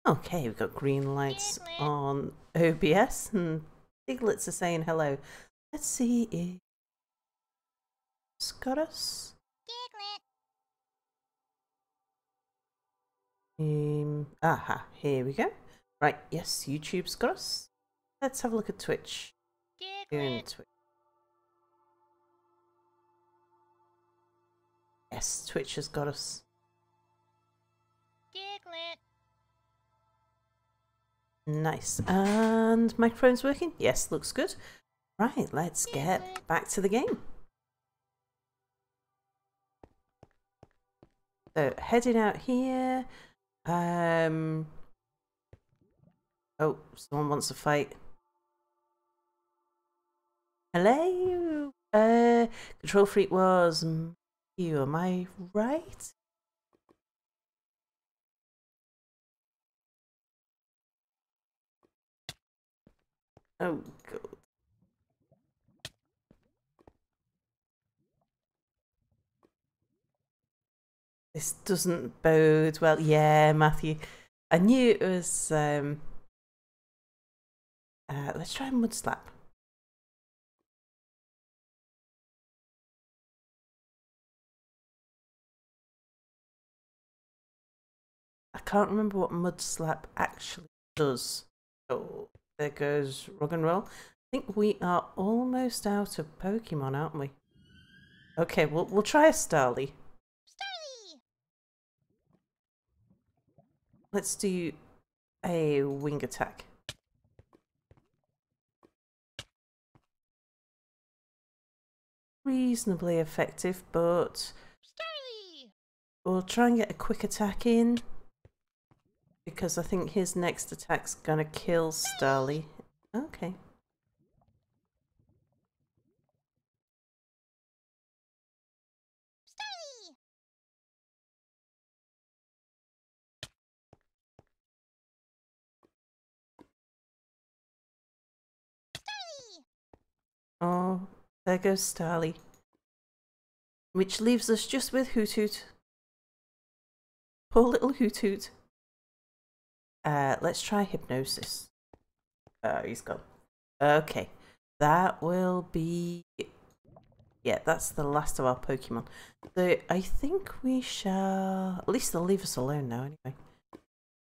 Okay, we've got green lights on OBS and Diglets are saying hello. Let's see if it's got us. Aha, here we go. Right, yes, YouTube's got us. Let's have a look at Twitch. Twitch. Yes, Twitch has got us. Nice. And microphone's working? Yes, looks good. Right, let's get back to the game. So, heading out here. Oh, someone wants to fight. Hello? Control Freak was you, am I right? Oh, God. This doesn't bode well. Yeah, Matthew. I knew it was, let's try Mud Slap. I can't remember what Mud Slap actually does. Oh, there goes Rug and Roll. I think we are almost out of Pokemon, aren't we? Okay, we'll try a Starly. Let's do a wing attack. Reasonably effective, but we'll try and get a quick attack in because I think his next attack's gonna kill Starly. Okay. Oh, there goes Starly. Which leaves us just with Hoot Hoot. Poor little Hoot Hoot. Let's try Hypnosis. Oh, he's gone. Okay. That will be... Yeah, that's the last of our Pokemon. So I think we shall... At least they'll leave us alone now anyway.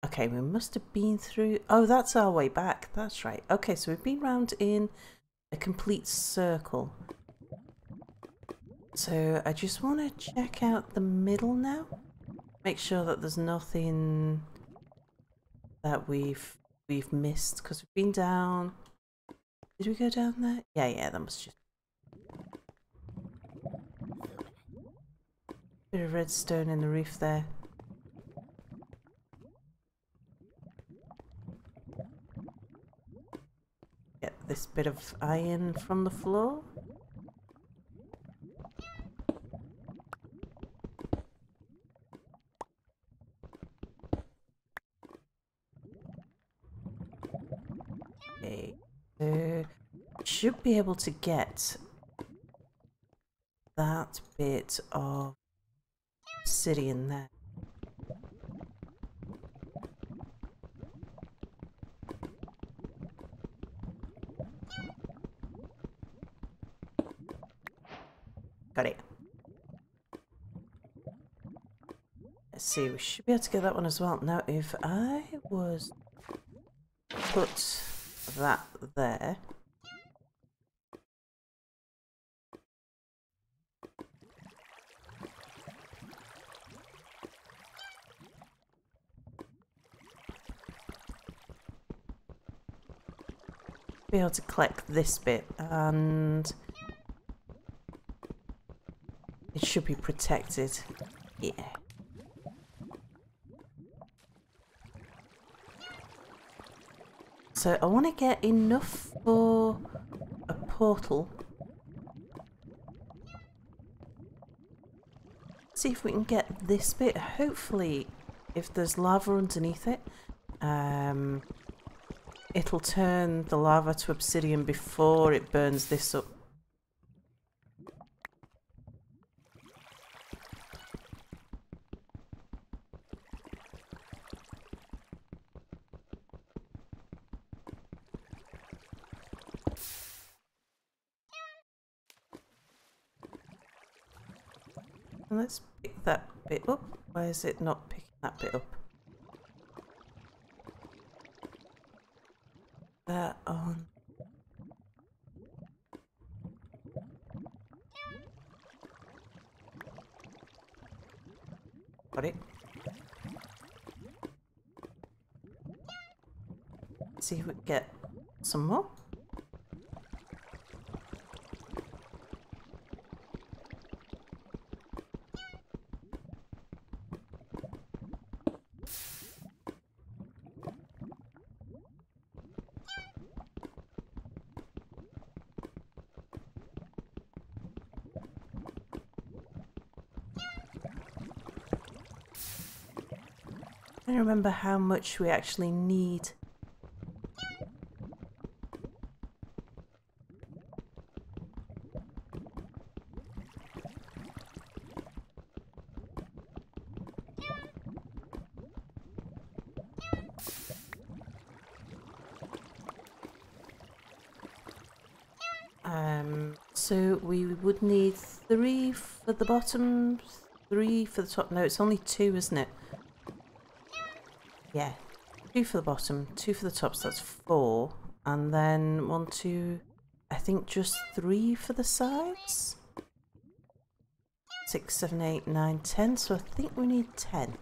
Okay, we must have been through... Oh, that's our way back. That's right. Okay, so we've been round in a complete circle. So I just want to check out the middle now. Make sure that there's nothing that we've missed, because we've been down. Did we go down there? Yeah, that must just... Bit of redstone in the roof there. Get this bit of iron from the floor. Okay, should be able to get that bit of obsidian there. Got it. Let's see, we should be able to get that one as well. Now, if I was put that there. Be able to collect this bit and it should be protected. Yeah. So I want to get enough for a portal. See if we can get this bit. Hopefully, if there's lava underneath it, it'll turn the lava to obsidian before it burns this up. let's pick that bit up. Why is it not picking that bit up? That on. Got it. See if we can get some more. I don't remember how much we actually need. So we would need 3 for the bottom, 3 for the top. No, it's only 2, isn't it? Yeah, 2 for the bottom, 2 for the top, so that's 4. And then 1, 2, I think just 3 for the sides. 6, 7, 8, 9, 10. So I think we need 10.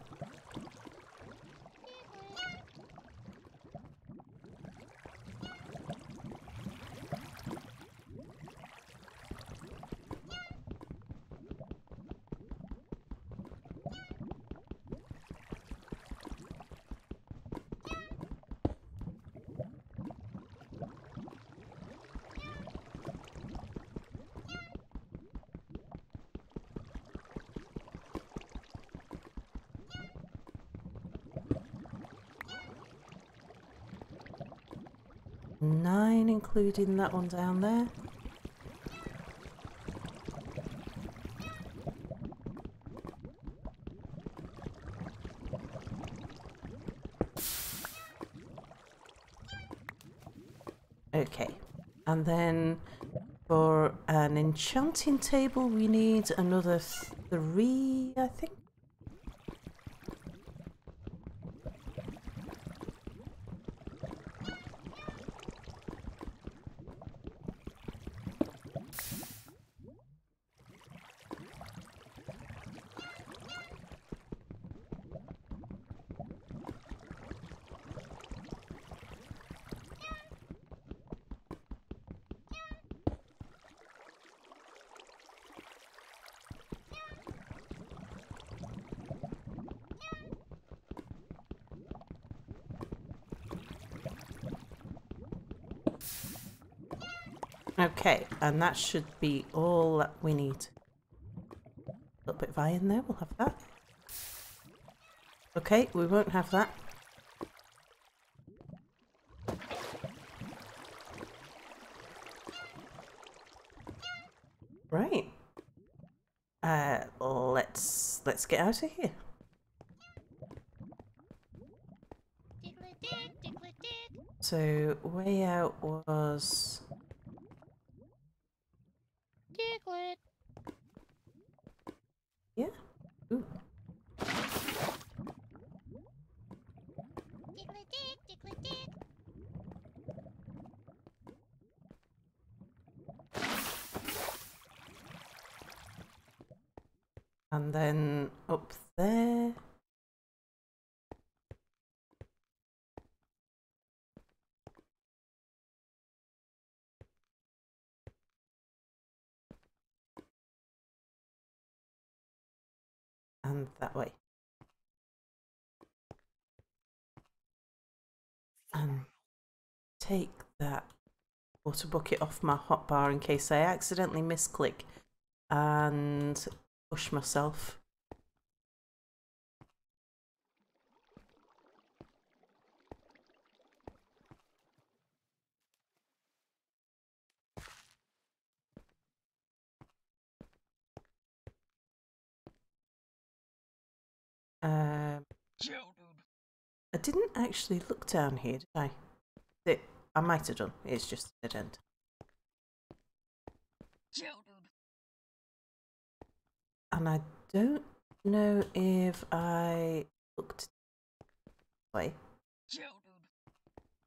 Nine, including that one down there. Okay, and then for an enchanting table we need another 3, I think. Okay, and that should be all that we need. A little bit of iron there, we'll have that. Okay, we won't have that. Right. Let's get out of here. So way out was Diglett. Yeah. Ooh. Diglett. And then up there. And that way. And take that water bucket off my hotbar in case I accidentally misclick and push myself. I didn't actually look down here, did I? I might have done. It's just a dead end. And I don't know if I looked away.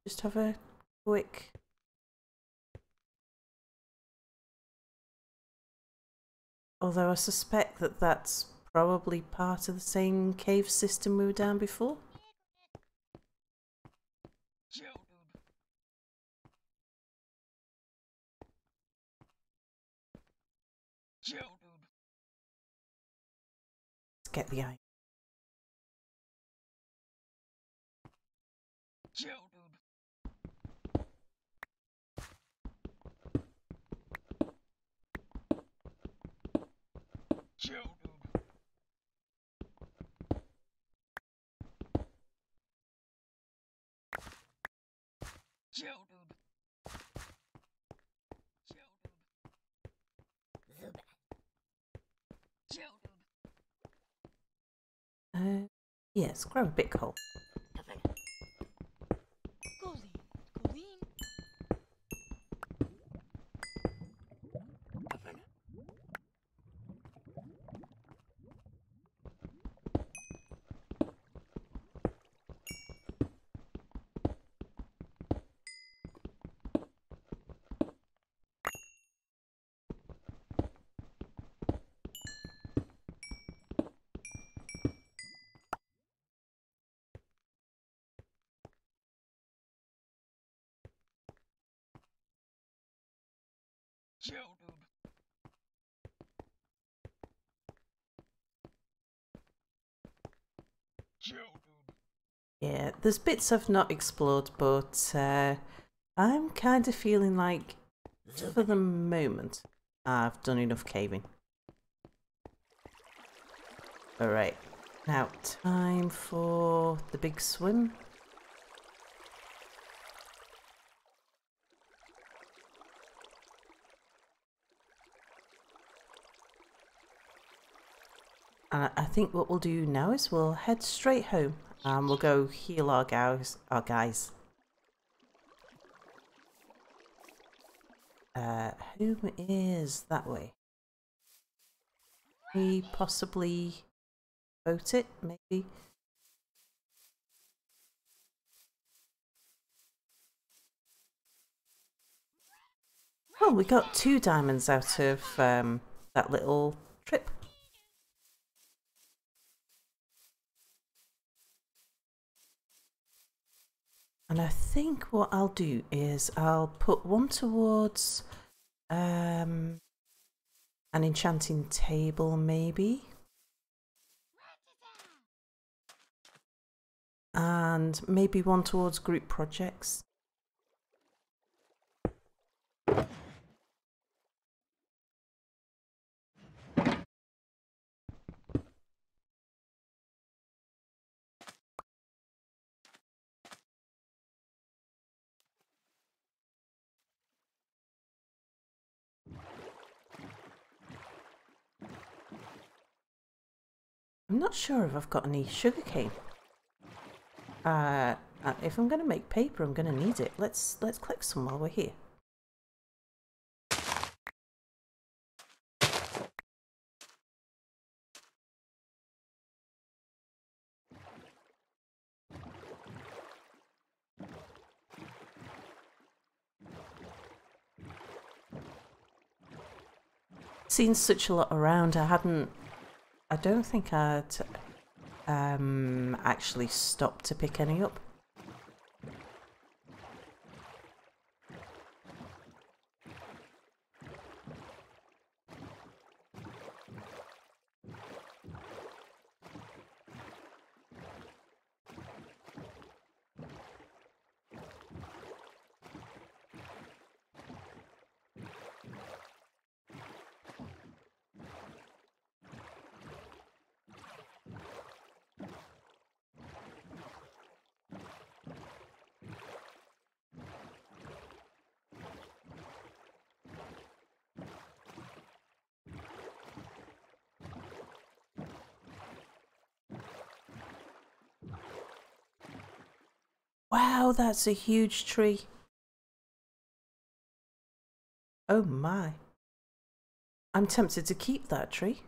Just have a quick. Although I suspect that that's probably part of the same cave system we were down before. Let's get the eye. Yes, grab a big hole. Yeah, there's bits I've not explored, but I'm kind of feeling like, for the moment, I've done enough caving. Alright, now time for the big swim. And I think what we'll do now is we'll head straight home and we'll go heal our guys. Who is that way? We possibly boat it, maybe. Oh, we got 2 diamonds out of that little trip. And I think what I'll do is I'll put one towards an enchanting table, maybe. And maybe one towards group projects. I'm not sure if I've got any sugarcane. If I'm going to make paper, I'm going to need it. Let's collect some while we're here. Seen such a lot around. I don't think I'd actually stopped to pick any up. Wow, that's a huge tree. Oh my. I'm tempted to keep that tree.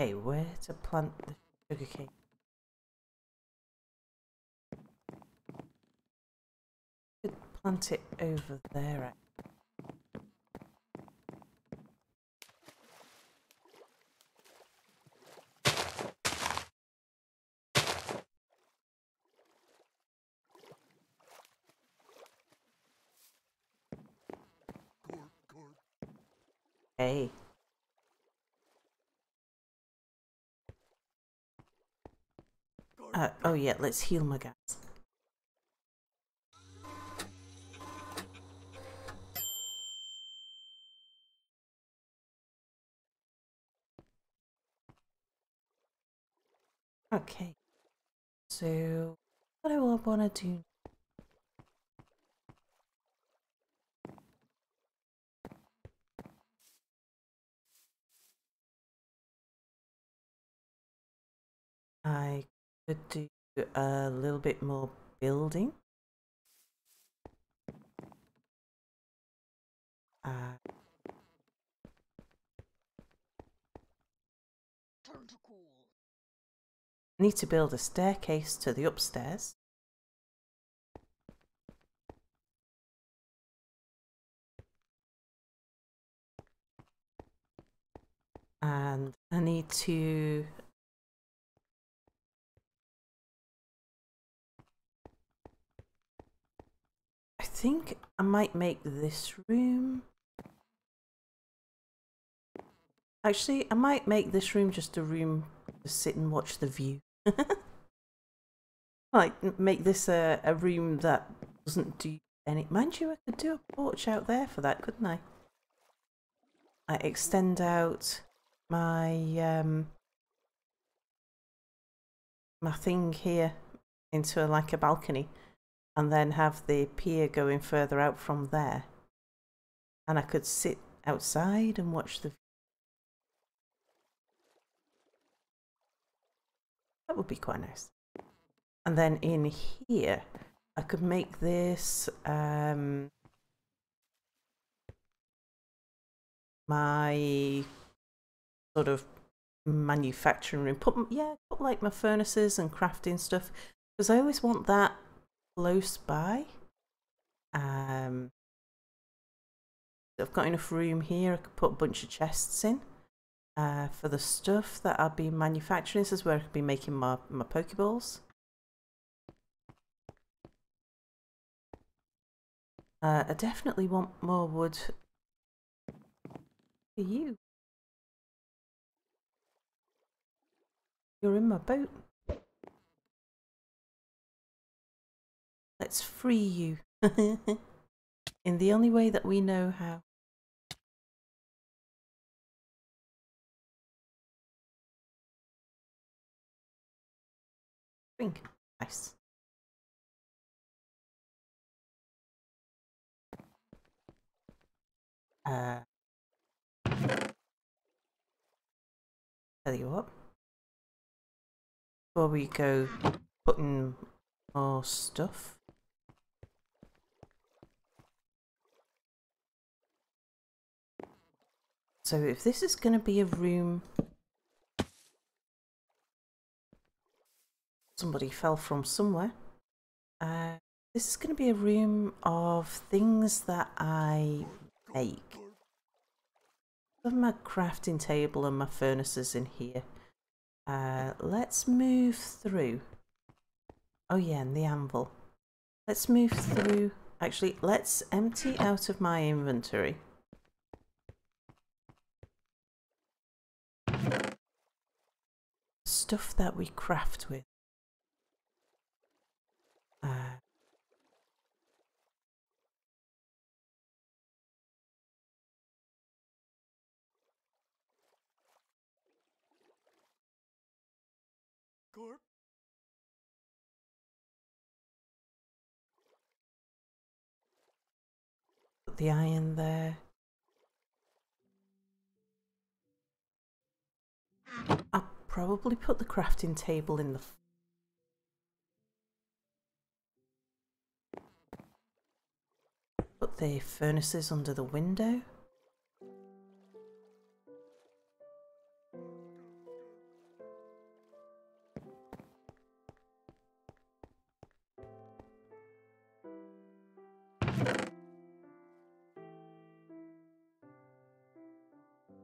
Okay, where to plant the sugarcane? Could plant it over there. Okay. Oh yeah, let's heal my gas. Okay. So, what do I want to do? I could do a little bit more building. Turn to cool. Need to build a staircase to the upstairs. And I need to I think I might make this room. Actually, I might make this room just a room to sit and watch the view. Like, make this a room that doesn't do any... Mind you, I could do a porch out there for that, couldn't I? I extend out my my thing here into like a balcony, and then have the pier going further out from there. And I could sit outside and watch the view. That would be quite nice. And then in here, I could make this my sort of manufacturing room. Put like my furnaces and crafting stuff, because I always want that close by. I've got enough room here. I could put a bunch of chests in for the stuff that I'll be manufacturing. This is where I could be making my Pokeballs. I definitely want more wood for you. You're in my boat. Let's free you. In the only way that we know how. Drink. Nice. Tell you what. Before we go putting more stuff. So if this is going to be a room somebody fell from somewhere, this is going to be a room of things that I make. I have my crafting table and my furnaces in here. Let's move through. Oh yeah, and the anvil. Let's move through. Actually, let's empty out of my inventory. Stuff that we craft with. Put the iron there. I'll probably put the crafting table in the... Put the furnaces under the window.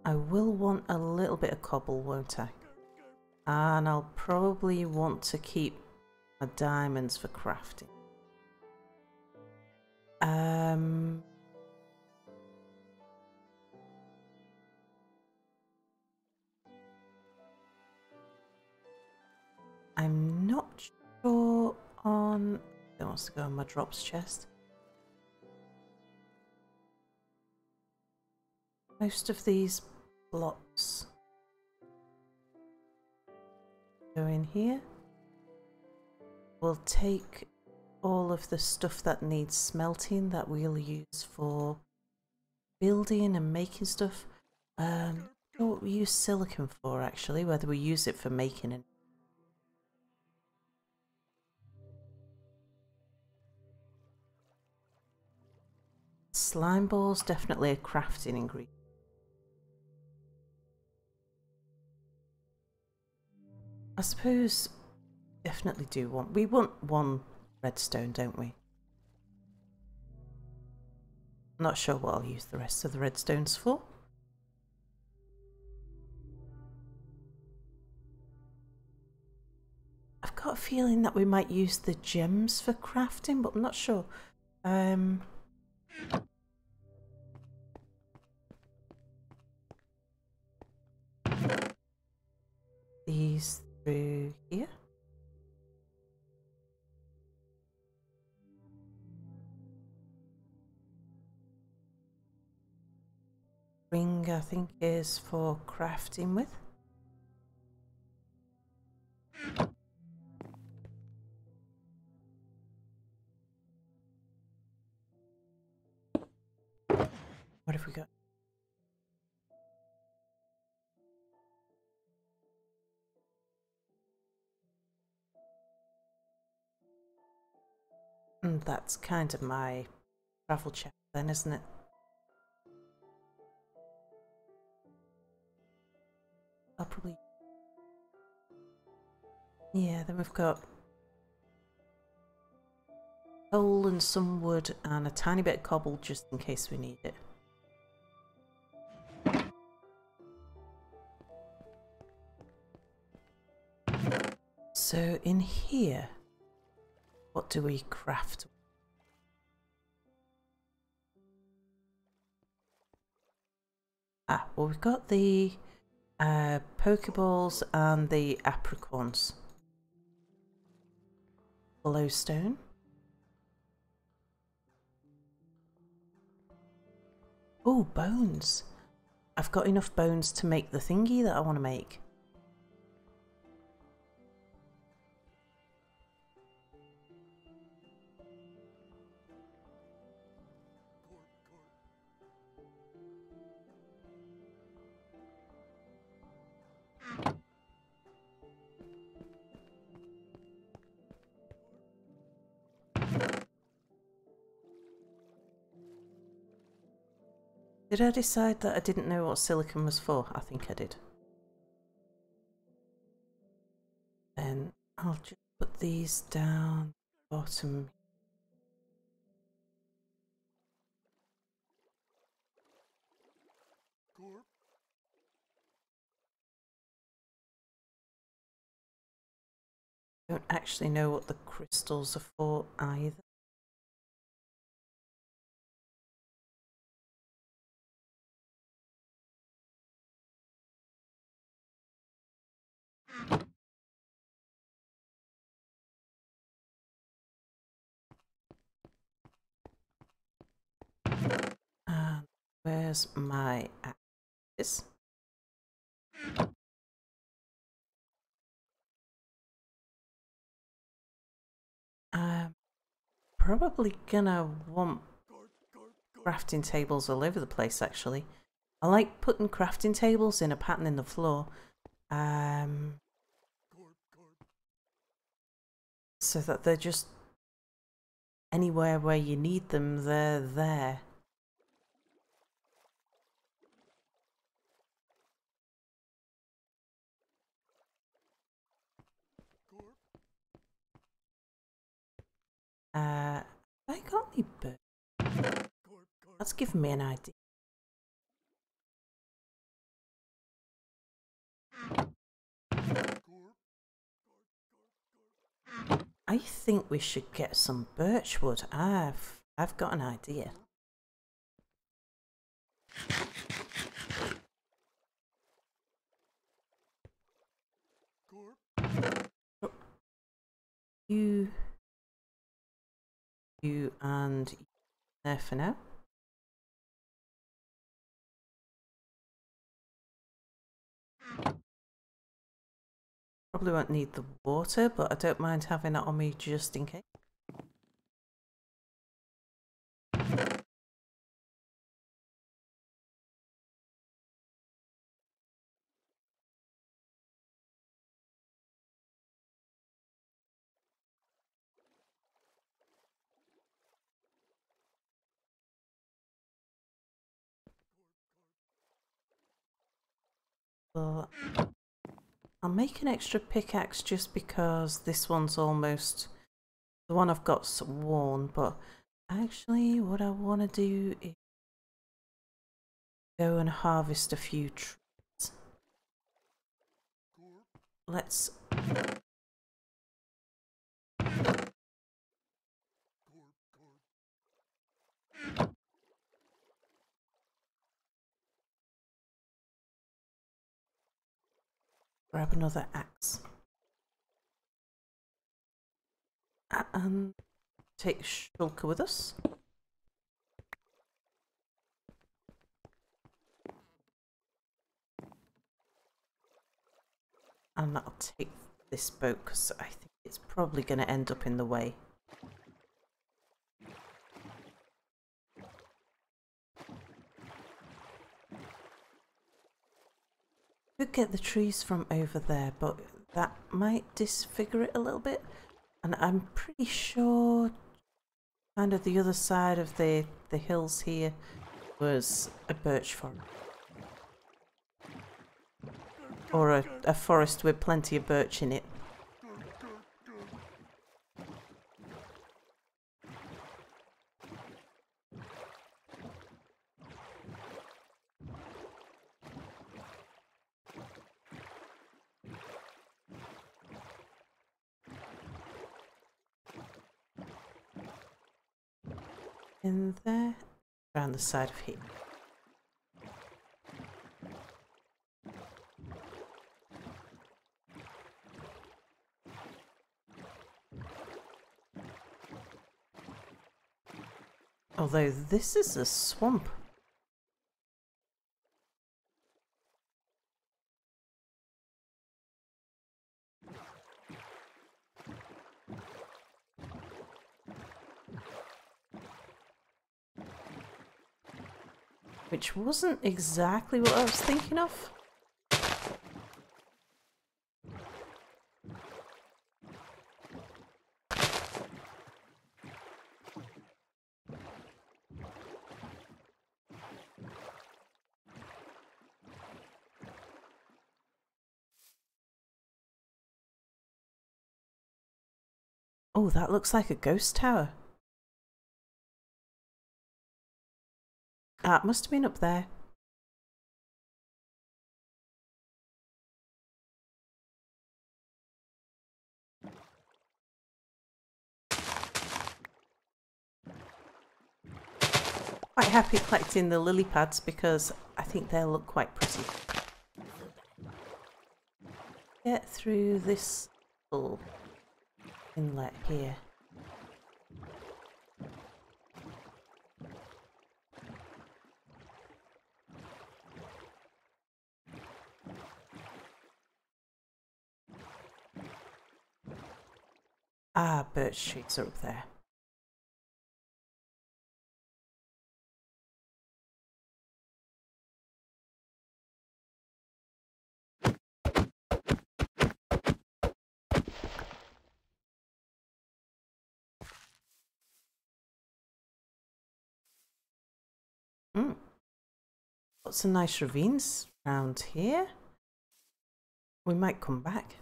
I will want a little bit of cobble, won't I? And I'll probably want to keep my diamonds for crafting. I'm not sure on... That wants to go on my drops chest. Most of these blocks go in here. We'll take all of the stuff that needs smelting that we'll use for building and making stuff. What we use silicon for actually, whether we use it for making it. Slime balls, definitely a crafting ingredient. I suppose definitely do want, we want one redstone, don't we? Not sure what I'll use the rest of the redstones for. I've got a feeling that we might use the gems for crafting, but I'm not sure. These through here. Ring, I think, is for crafting with. What have we got? And that's kind of my travel chest then, isn't it? I'll probably... Yeah, then we've got coal and some wood and a tiny bit of cobble just in case we need it. So in here, what do we craft? Ah, well, we've got the Pokeballs and the apricorns. Glowstone. Oh, bones. I've got enough bones to make the thingy that I want to make. Did I decide that I didn't know what silicon was for? I think I did. Then I'll just put these down bottom. Don't actually know what the crystals are for either. And where's my axis? I'm probably gonna want crafting tables all over the place actually. I like putting crafting tables in a pattern in the floor. So that they're just anywhere where you need them, they're there. I got any birds? That's given me an idea. I think we should get some birch wood. I've got an idea. You and you there for now. Probably won't need the water, but I don't mind having it on me just in case. But I'll make an extra pickaxe just because this one's almost... The one I've got's worn, but actually what I want to do is go and harvest a few trees. Let's... grab another axe. And take Shulker with us. And I'll take this boat because I think it's probably going to end up in the way. Could get the trees from over there, but that might disfigure it a little bit. And I'm pretty sure kind of the other side of the hills here was a birch forest. Or a forest with plenty of birch in it. In there, around the side of here. Although this is a swamp. Which wasn't exactly what I was thinking of. Oh, that looks like a ghost tower. Ah, it must have been up there. Quite happy collecting the lily pads because I think they'll look quite pretty. Get through this little inlet here. Ah, birch trees are up there. Got some nice ravines around here. We might come back.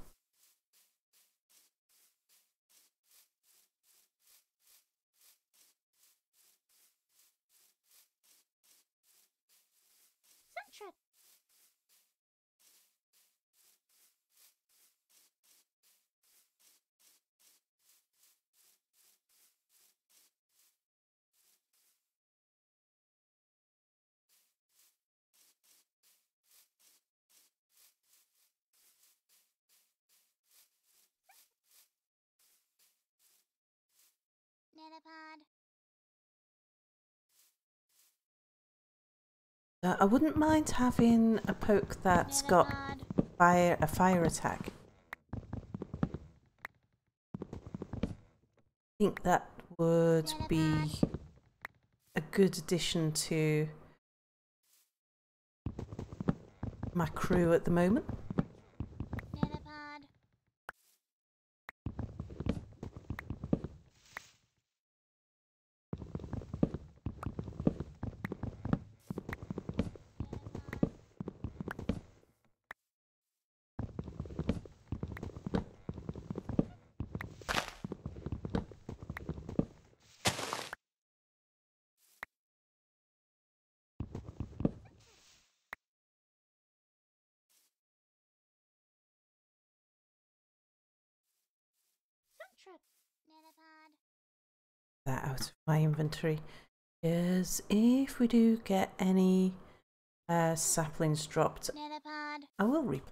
I wouldn't mind having a poke that's got a fire attack. I think that would be a good addition to my crew at the moment. That out of my inventory is if we do get any saplings dropped, I will replant.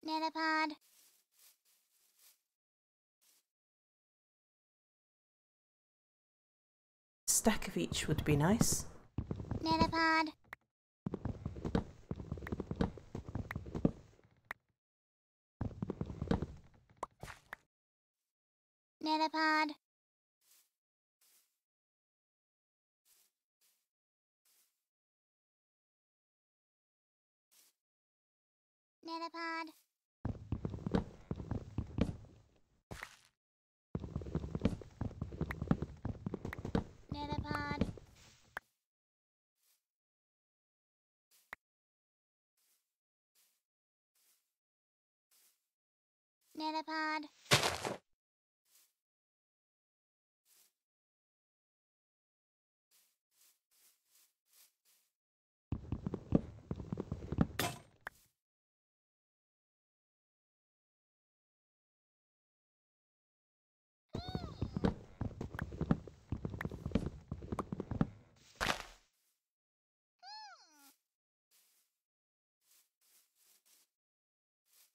A stack of each would be nice.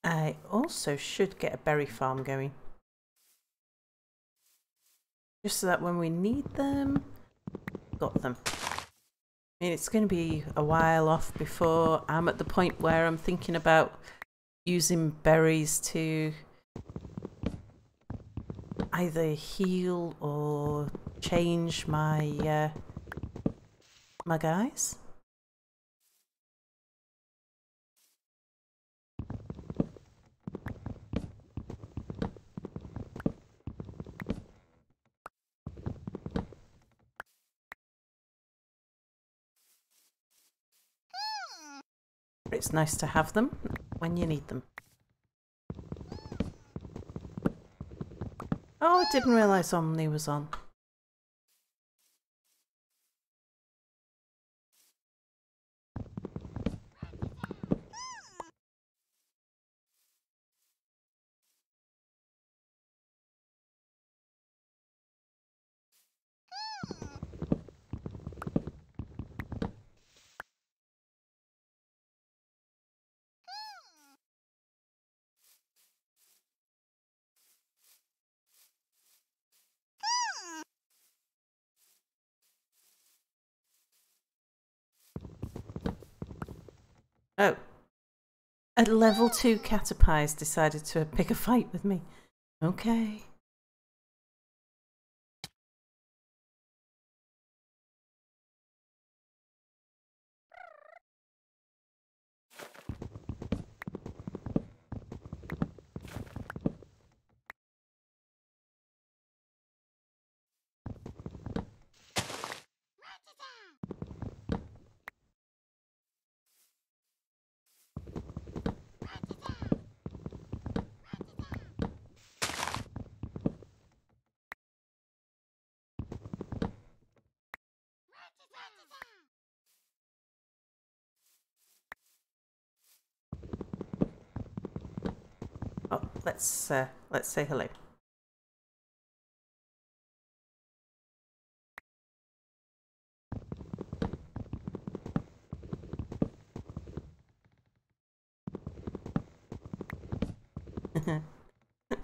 I also should get a berry farm going. Just so that when we need them, got them. I mean, it's going to be a while off before I'm at the point where I'm thinking about using berries to either heal or change my my guys. It's nice to have them when you need them. Oh, I didn't realise Omni was on. Oh. A level 2 Caterpie's decided to pick a fight with me. Okay. Oh, let's say hello.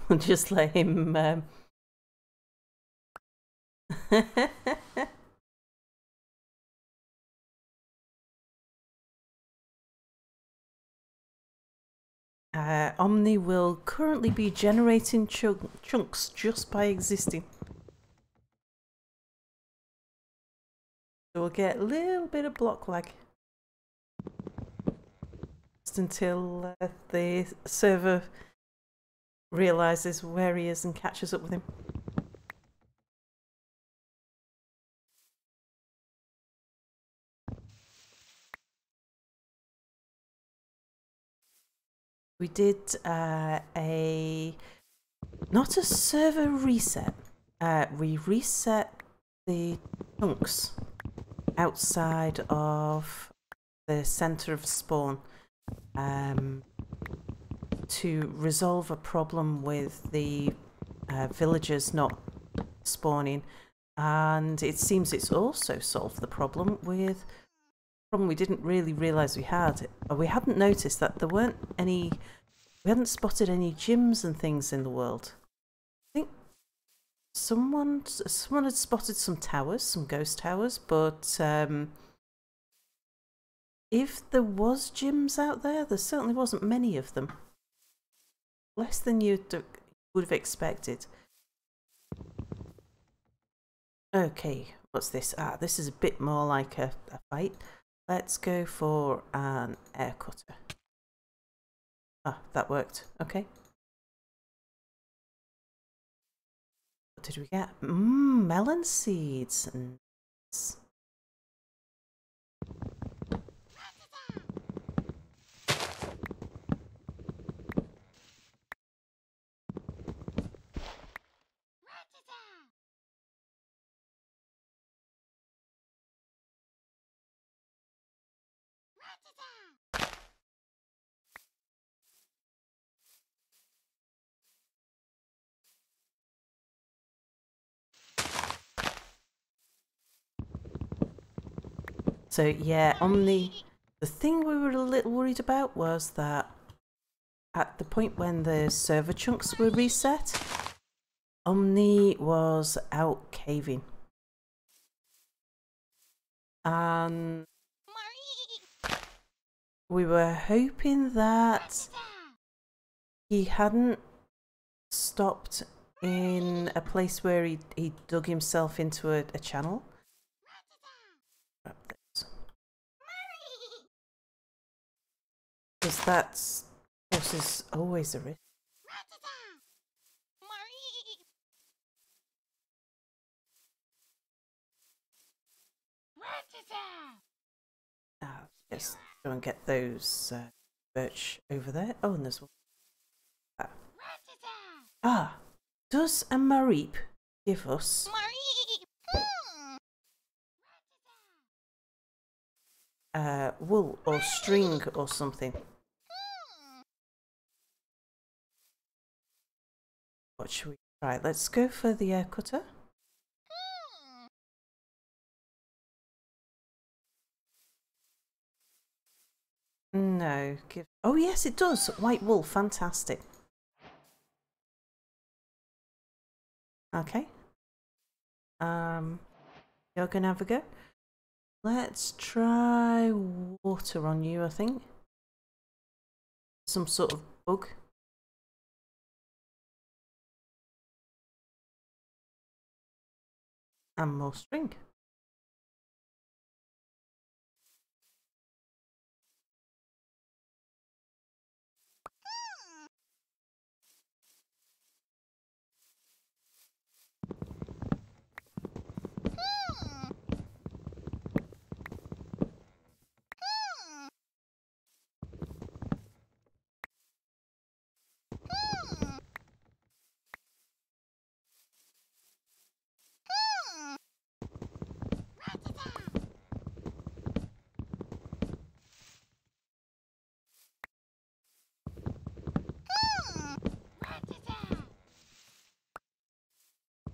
We'll just let him Omni will currently be generating chunks just by existing. So we'll get a little bit of block lag. Just until the server realises where he is and catches up with him. We did not a server reset. We reset the chunks outside of the centre of spawn to resolve a problem with the villagers not spawning, and it seems it's also solved the problem with we didn't really realise we had. We hadn't noticed that there weren't any. We hadn't spotted any gyms and things in the world. I think someone had spotted some towers, some ghost towers, but if there was gyms out there, there certainly wasn't many of them. Less than you would have expected. Okay, what's this? Ah, this is a bit more like a fight. Let's go for an air cutter. Ah, that worked. Okay. What did we get? Melon seeds. Nice. So yeah, the thing we were a little worried about was that at the point when the server chunks were reset, Omni was out caving. And we were hoping that he hadn't stopped in a place where he dug himself into a channel. Because that's, of course, is always a risk. Let's go and get those birch over there. Oh, and there's one. Ah, does a Mareep give us wool or string or something? What should we try? Let's go for the air cutter. No, give. Oh yes, it does. White wool, fantastic. Okay. You're gonna have a go. Let's try water on you, I think. Some sort of bug. And more string.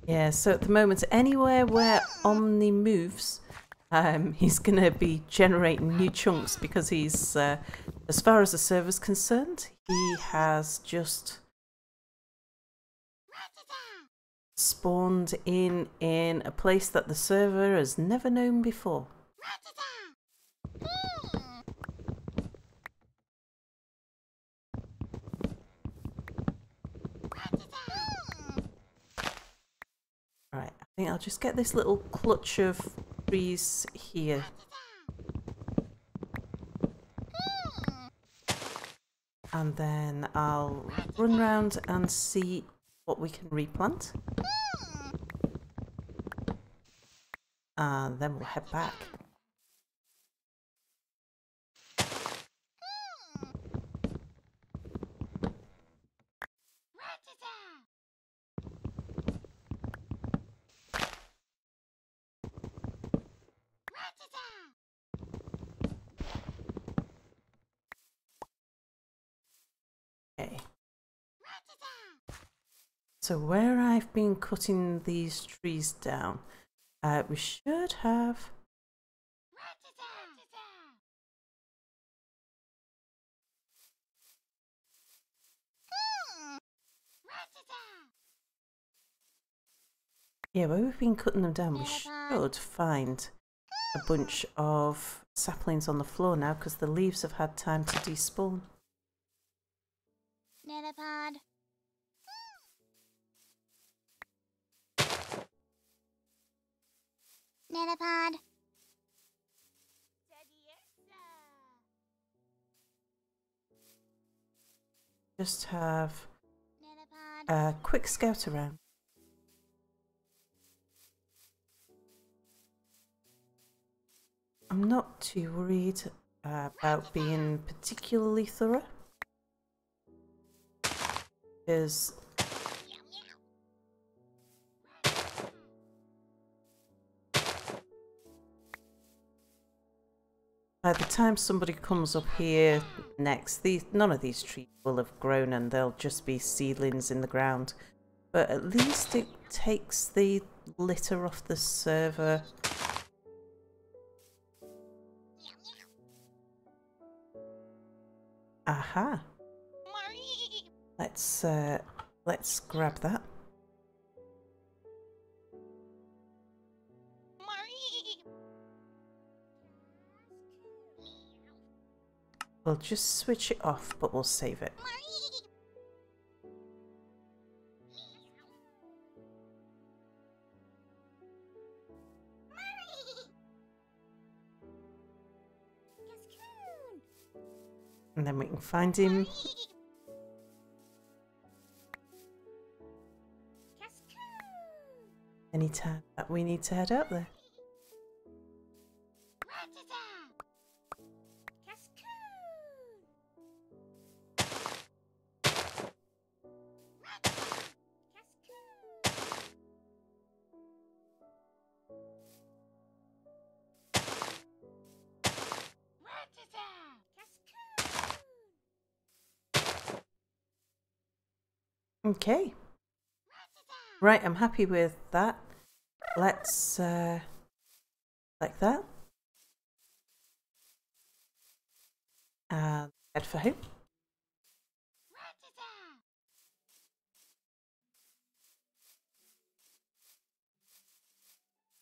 Yeah, so at the moment, anywhere where Omni moves, he's going to be generating new chunks because he's, as far as the server's concerned, he has just spawned in a place that the server has never known before. Right, I think I'll just get this little clutch of trees here. And then I'll run round and see what we can replant. And then we'll head back. Okay. So where I've been cutting these trees down, we should have... Yeah, where we've been cutting them down, we should find a bunch of saplings on the floor now because the leaves have had time to despawn. Netapod. Netapod. Just have a quick scout around. I'm not too worried about being particularly thorough, because by the time somebody comes up here next, none of these trees will have grown and they'll just be seedlings in the ground. But at least it takes the litter off the server. Aha! Let's grab that. We'll just switch it off, but we'll save it. And then we can find him. Anytime that we need to head out there. Okay. Right, I'm happy with that. Let's like that. And head for home.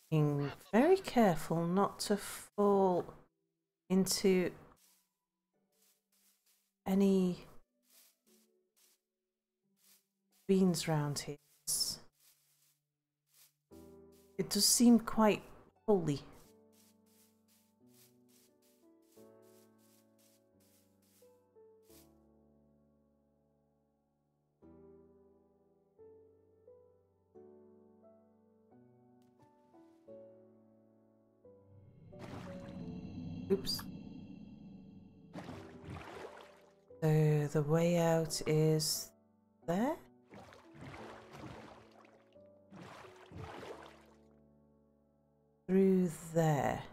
Being very careful not to fall into any beans round here. It does seem quite holy. Oops. So the way out is there? Through there.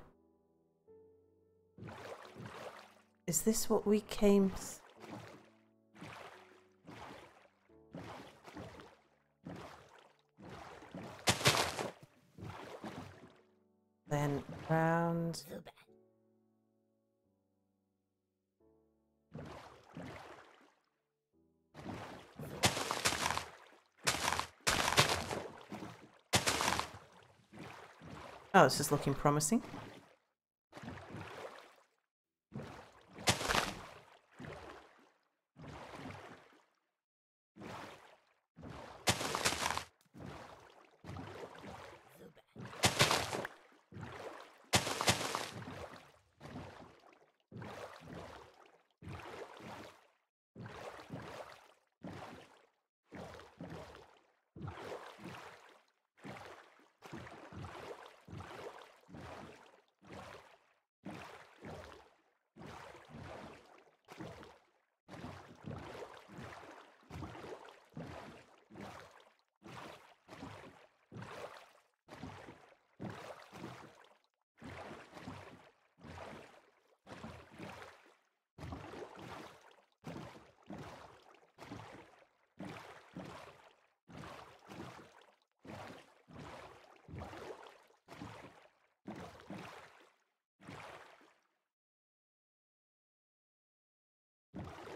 Is this what we came then round? Oh, this is looking promising.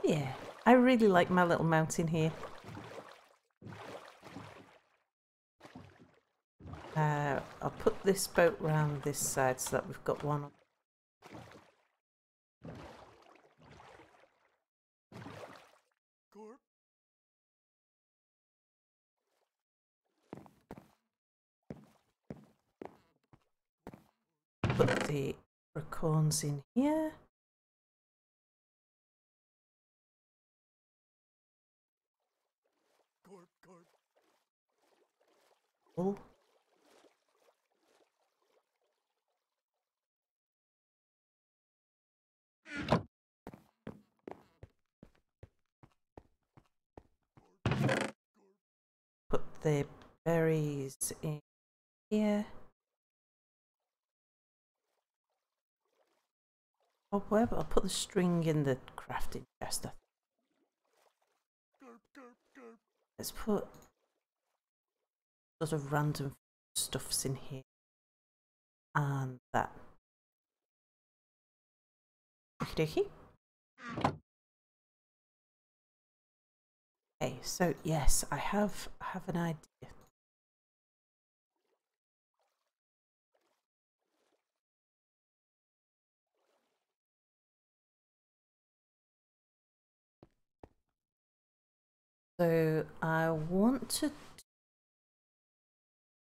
Yeah, I really like my little mountain here. I'll put this boat round this side so that we've got one on. Put the acorns in here. Oh. Put the berries in here. Oh, where? I'll put the string in the crafting chest. Let's put sort of random stuffs in here. And that. Okie dokie. Okay, so yes, I have an idea. So I want to. I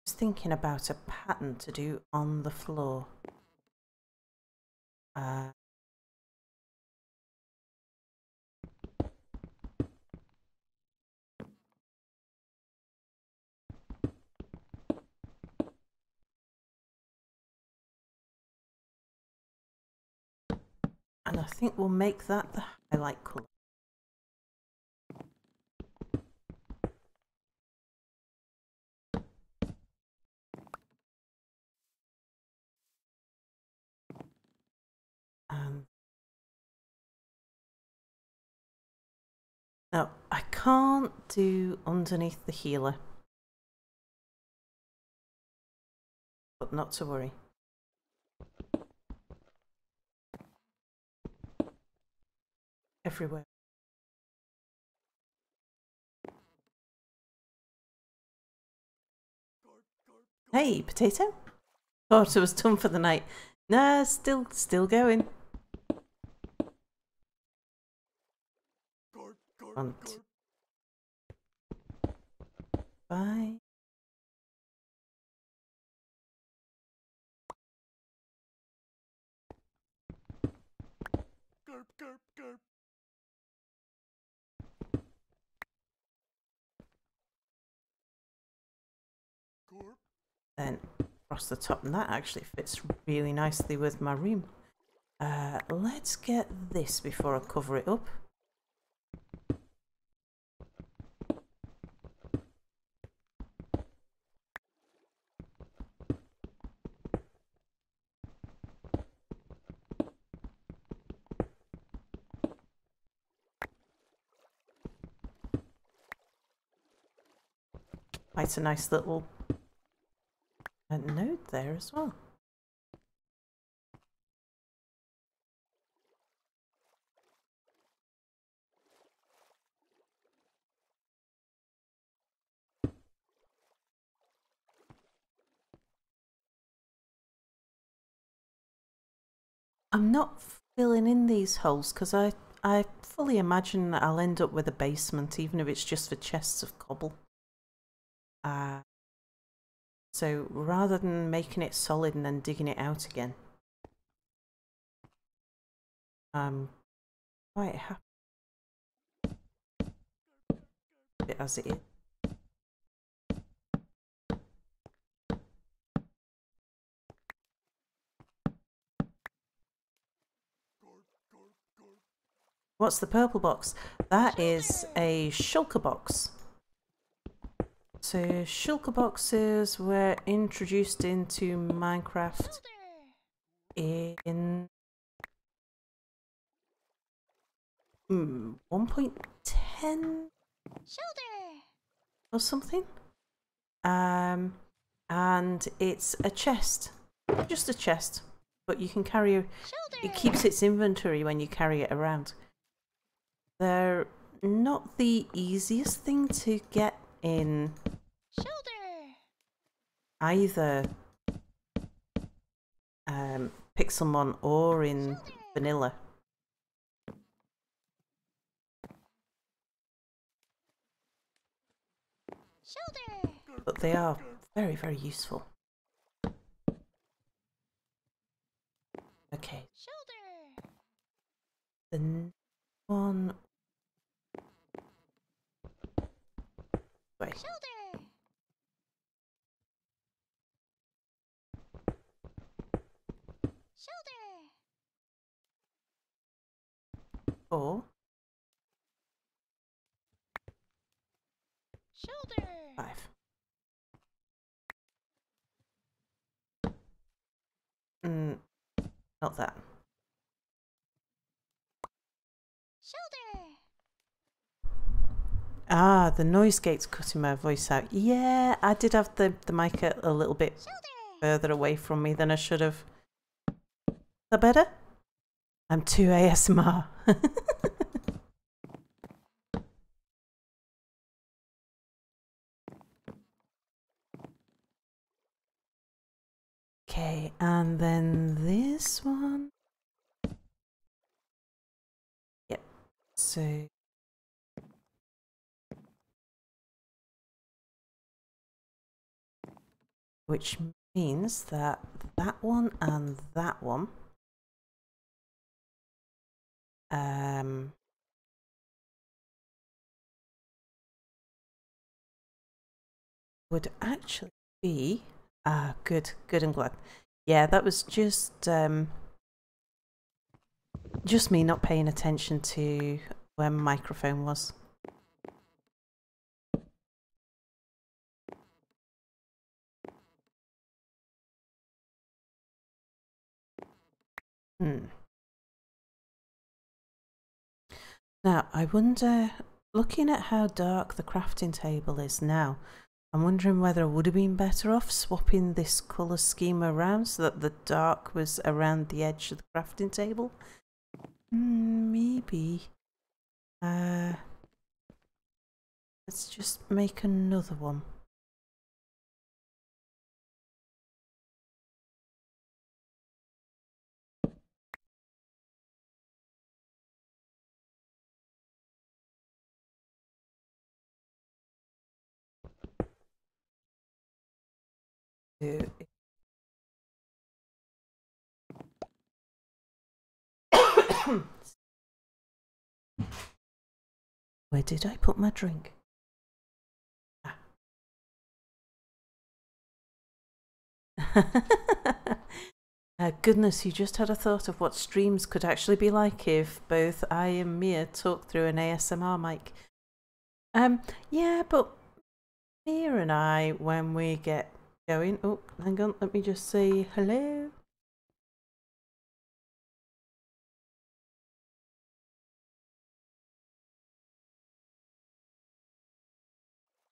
was thinking about a pattern to do on the floor. And I think we'll make that the highlight colour. Now, I can't do underneath the healer, but not to worry. Everywhere. Hey, potato. Thought it was done for the night. Nah, still going. Bye. Then across the top, and that actually fits really nicely with my room. Let's get this before I cover it up. Quite a nice little note there as well. I'm not filling in these holes because I fully imagine I'll end up with a basement, even if it's just for chests of cobble. So rather than making it solid and then digging it out again, I'm quite happy with it as it is. What's the purple box? That is a shulker box. So shulker boxes were introduced into Minecraft in 1.10 or something. And it's a chest, just a chest, but you can carry it keeps its inventory when you carry it around. They're not the easiest thing to get in either Pixelmon or in vanilla. But they are very, very useful. Okay. The one... Wait. Four. 5. Not that. Ah, the noise gate's cutting my voice out. Yeah, I did have the mic a little bit further away from me than I should have. Is that better? I'm too ASMR. Okay, and then this one. Yep, so... Which means that that one and that one would actually be good, I'm glad. Yeah, that was just me not paying attention to where my microphone was. Now, I wonder, looking at how dark the crafting table is now, I'm wondering whether I would have been better off swapping this colour scheme around so that the dark was around the edge of the crafting table. Maybe. Let's just make another one. Where did I put my drink? Goodness, you just had a thought of what streams could actually be like if both I and Mia talked through an ASMR mic. Yeah, but Mia and I, when we get going... Oh, hang on, let me just say hello.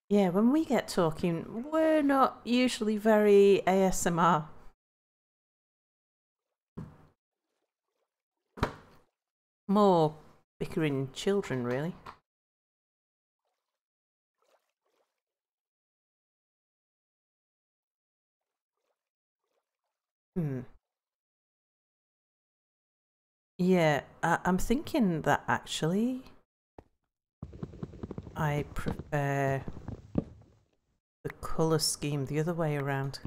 Yeah, when we get talking, we're not usually very ASMR. More bickering children, really. Yeah, I'm thinking that actually I prefer the colour scheme the other way around.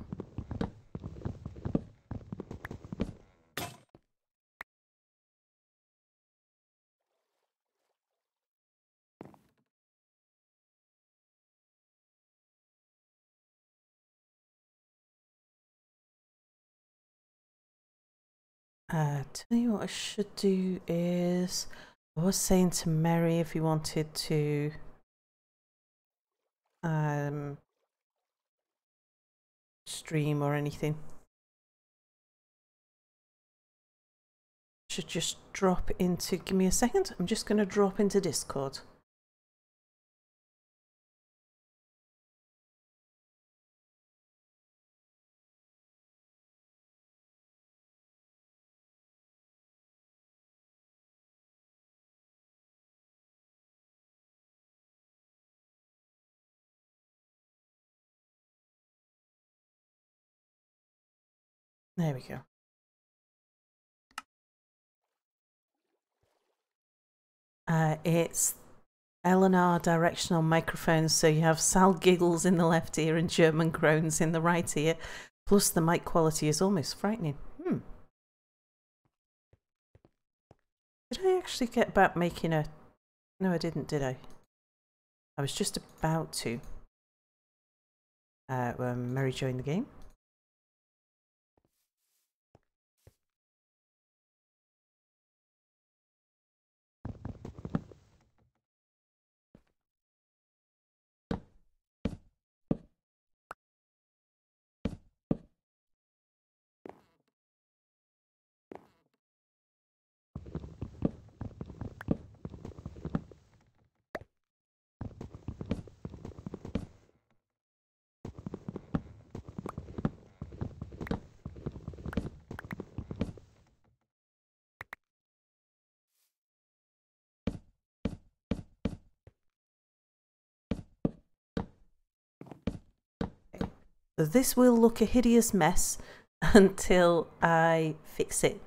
Tell you what I should do is, I was saying to Mary if he wanted to stream or anything. Should just drop into, give me a second, I'm just going to drop into Discord. There we go. It's L&R directional microphones, so you have Sal giggles in the left ear and German groans in the right ear, plus the mic quality is almost frightening. Did I actually get about making a... No, I didn't, did I? I was just about to. When Mary joined the game. So this will look a hideous mess until I fix it.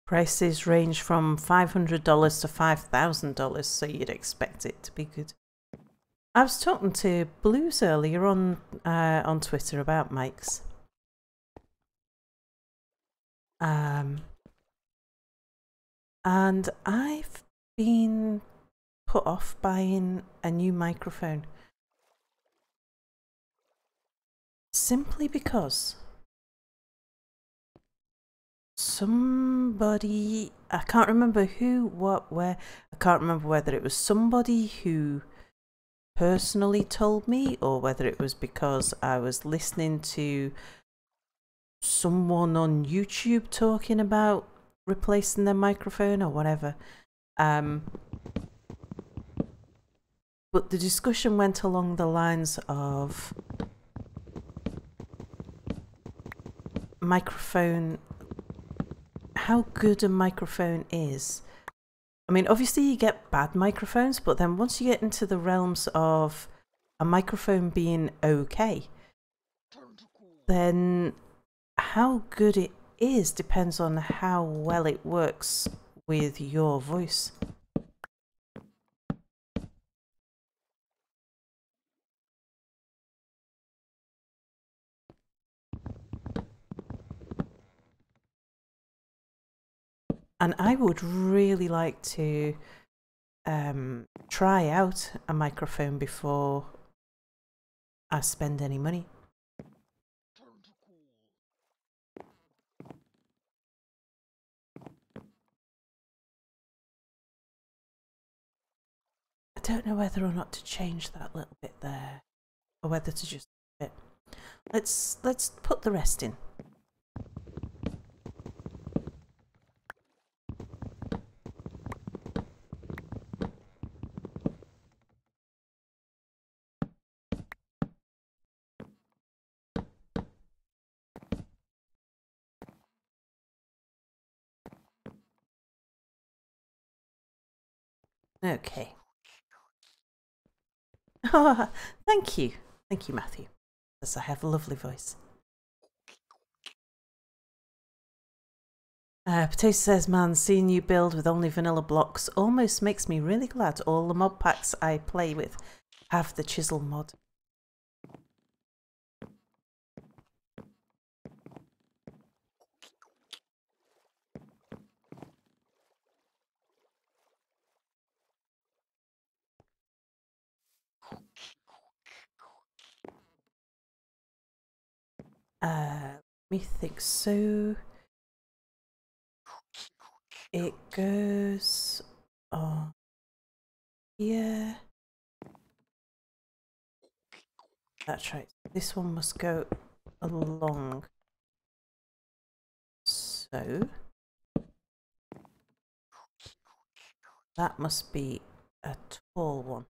Prices range from $500 to $5,000, so you'd expect it to be good. I was talking to Blues earlier on Twitter about mics. And I've been put off buying a new microphone simply because somebody, I can't remember who, what, where, I can't remember whether it was somebody who personally told me or whether it was because I was listening to someone on YouTube talking about replacing their microphone or whatever. But the discussion went along the lines of microphone, how good a microphone is. I mean, obviously you get bad microphones, but then once you get into the realms of a microphone being okay, then how good it is depends on how well it works with your voice. And I would really like to try out a microphone before I spend any money. I don't know whether or not to change that little bit there, or whether to just leave it. Let's put the rest in. Okay. Oh, thank you. Thank you, Matthew. Yes, I have a lovely voice. Potato says, man, seeing you build with only vanilla blocks almost makes me really glad all the mod packs I play with have the chisel mod. Let me think. So it goes on here. That's right. This one must go along. So that must be a tall one.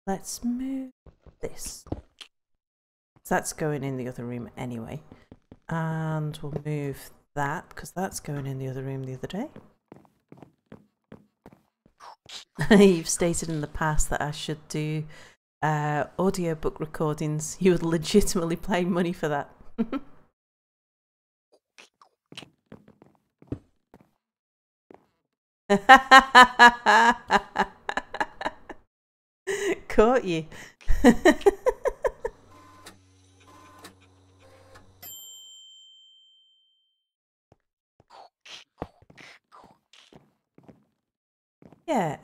Let's move this. So that's going in the other room anyway. And we'll move that because that's going in the other room the other day. You've stated in the past that I should do audiobook recordings. You would legitimately pay money for that. Caught you. Yeah,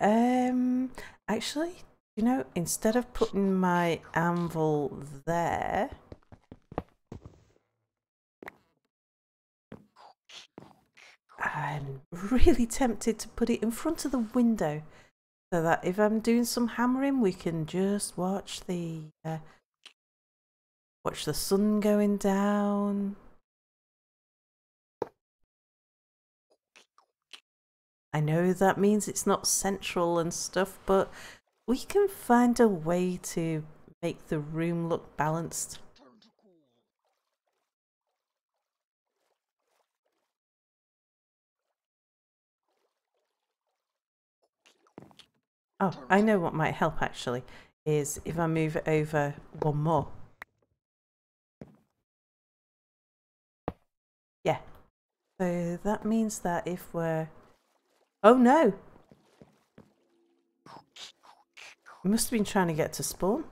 actually, you know, instead of putting my anvil there, I'm really tempted to put it in front of the window so that if I'm doing some hammering, we can just watch the sun going down. I know that means it's not central and stuff, but we can find a way to make the room look balanced. Oh, I know what might help actually, is if I move it over one more. Yeah. So that means that if we're... Oh no! We must have been trying to get to spawn.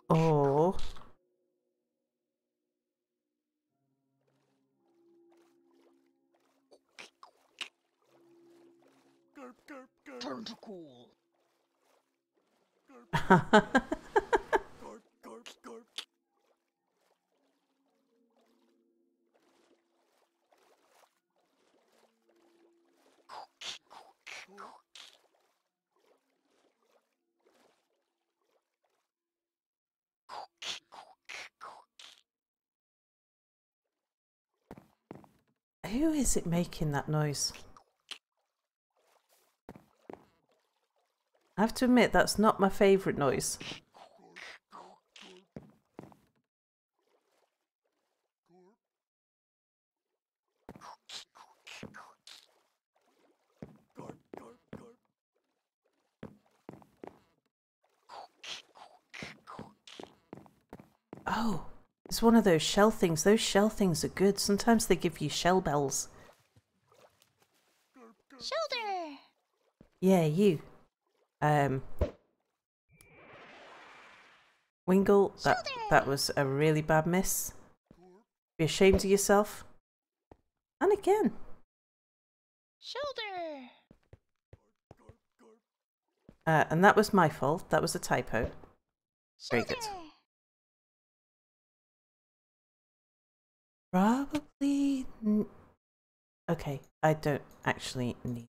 Oh. Tentacle. Who is it making that noise? I have to admit, that's not my favourite noise. Oh, it's one of those shell things. Those shell things are good. Sometimes they give you shell bells. Shoulder. Yeah, you. Wingle, that was a really bad miss. Be ashamed of yourself. And again. Shoulder. And that was my fault. That was a typo. Very good. Probably... Okay, I don't actually need...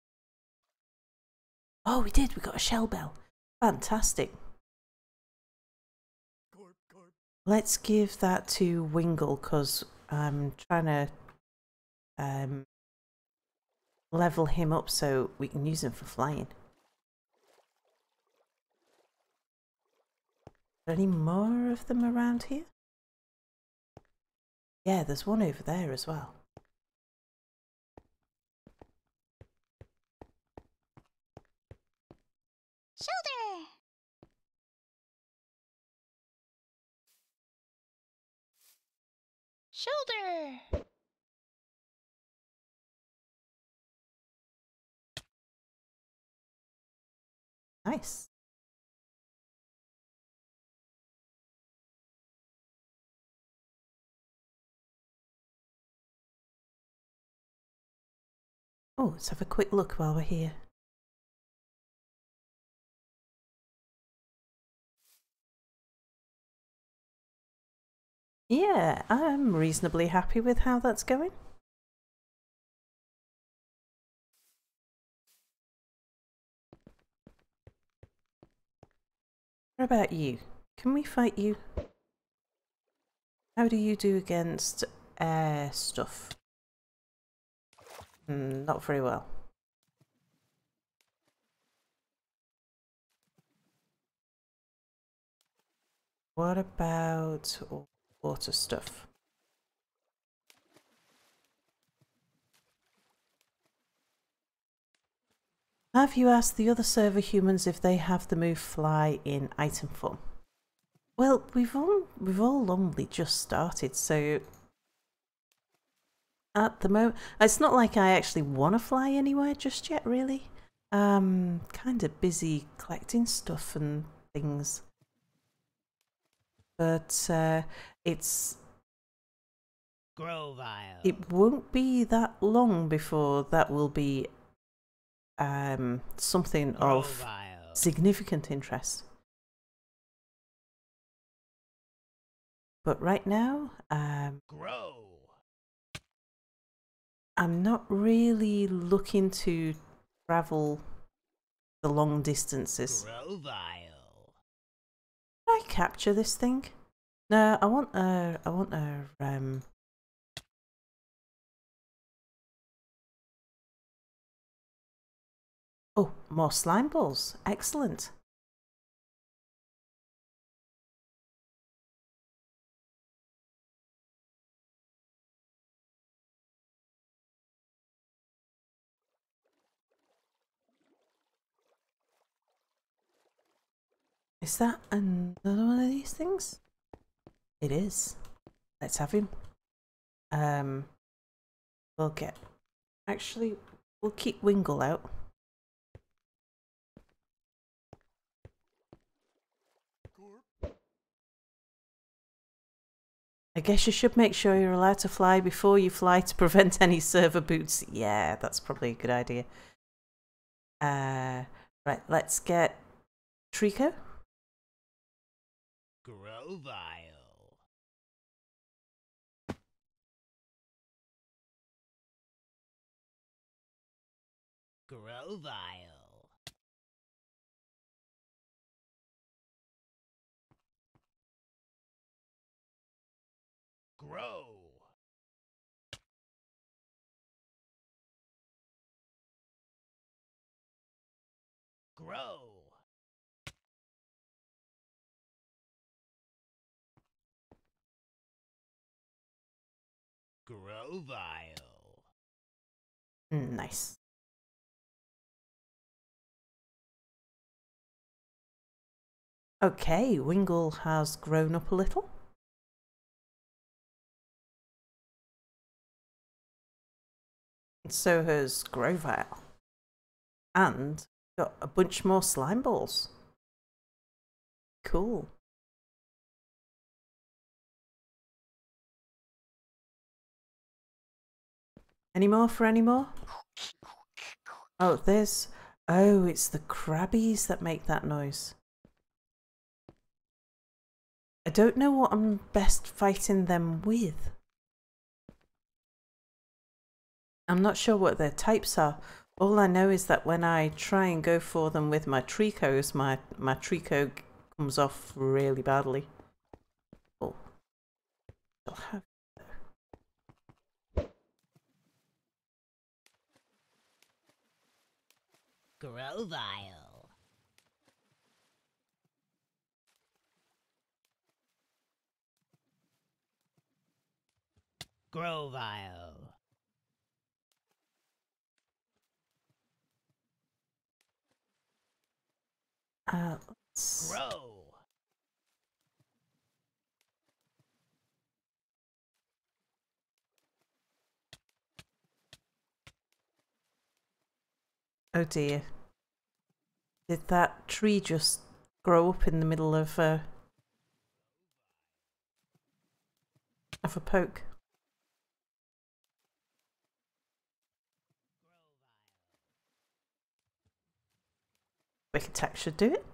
Oh, we did! We got a shell bell. Fantastic. Let's give that to Wingle, because I'm trying to level him up so we can use him for flying. Are there any more of them around here? Yeah, there's one over there as well. Shoulder. Shoulder. Nice. Oh, let's have a quick look while we're here. Yeah, I'm reasonably happy with how that's going. What about you? Can we fight you? How do you do against air stuff? Not very well. What about water stuff? Have you asked the other server humans if they have the move fly in item form? Well, we've all only just started, so at the moment, it's not like I actually want to fly anywhere just yet, really. Kind of busy collecting stuff and things, but it won't be that long before that will be something of significant interest. But right now, I'm not really looking to travel the long distances. Can I capture this thing? No, I want a Oh, more slime balls. Excellent. Is that another one of these things? It is. Let's have him. We'll get... Actually, we'll keep Wingle out. I guess you should make sure you're allowed to fly before you fly to prevent any server boots. Yeah, that's probably a good idea. Right, let's get Trico. Nice. Okay, Wingle has grown up a little. So has Grovile. And Got a bunch more slime balls. Cool. Any more for any more? Oh, there's... Oh, it's the crabbies that make that noise. I don't know what I'm best fighting them with. I'm not sure what their types are. All I know is that when I try and go for them with my tricos, my trico comes off really badly. Oh. I'll have... Grovile. Grovile. Grow. Oh dear. Did that tree just grow up in the middle of a poke? Quick attack should do it.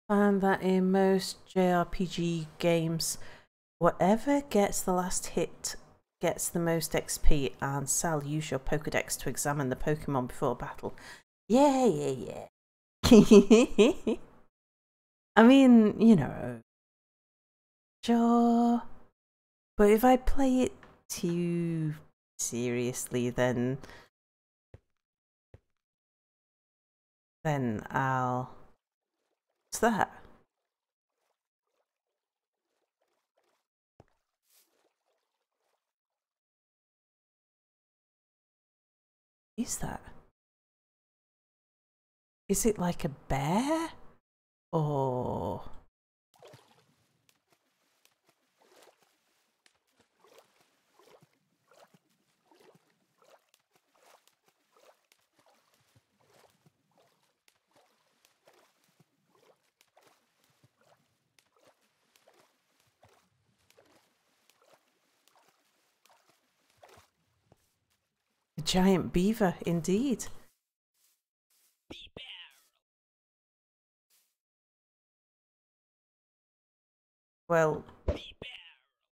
And that in most JRPG games, whatever gets the last hit gets the most XP, and Sal, use your Pokedex to examine the Pokemon before battle. Yeah. I mean, you know, sure. But if I play it too seriously, then I'll... What's that? Is that? Is it like a bear? Or... a giant beaver, indeed. Well,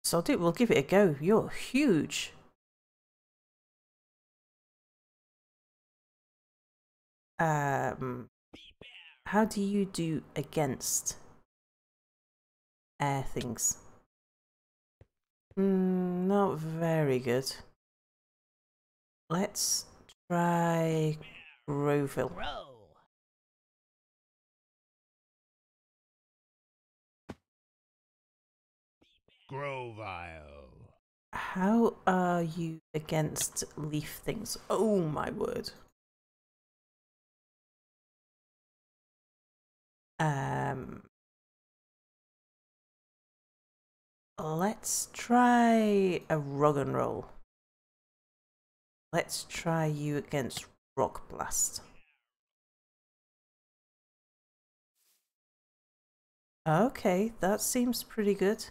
sod it, we'll give it a go. You're huge. How do you do against air things? Not very good. Let's try Groville. Grovile. How are you against leaf things? Oh my word. Let's try a rug and roll. Let's try you against Rock Blast. Okay, that seems pretty good.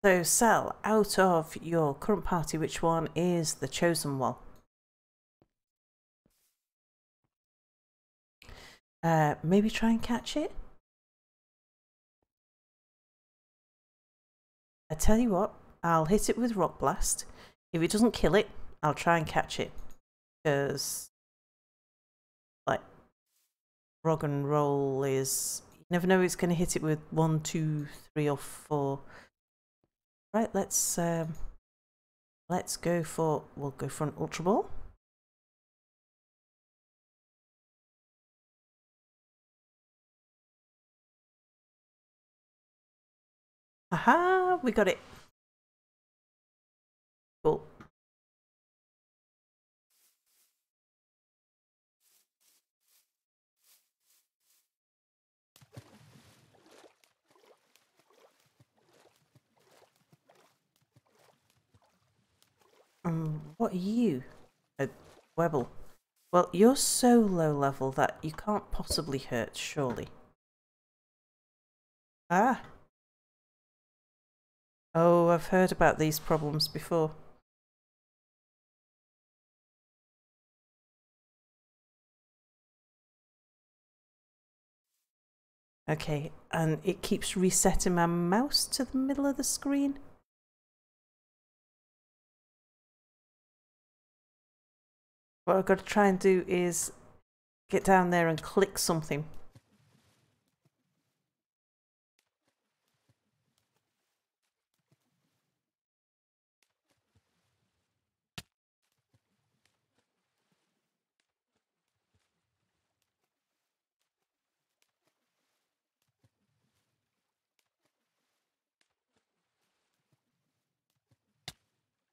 So, Sal, out of your current party, which one is the chosen one? Maybe try and catch it? I tell you what, I'll hit it with Rock Blast. If it doesn't kill it, I'll try and catch it. Because, like, Rug and Roll is... You never know it's going to hit it with 1, 2, 3 or 4. Right, let's go for... We'll go for an Ultra Ball. Aha! We got it. Cool. What are you? A Webble. Well, you're so low level that you can't possibly hurt, surely. Ah! Oh, I've heard about these problems before. Okay, and it keeps resetting my mouse to the middle of the screen. What I've got to try and do is get down there and click something.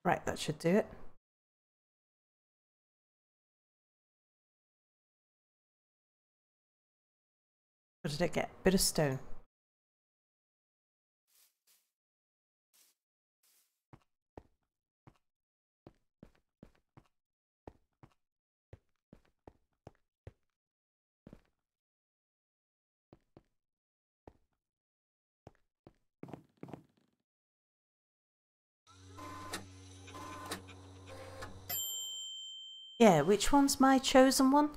Right, that should do it. What did I get? Bit of stone. Yeah, which one's my chosen one?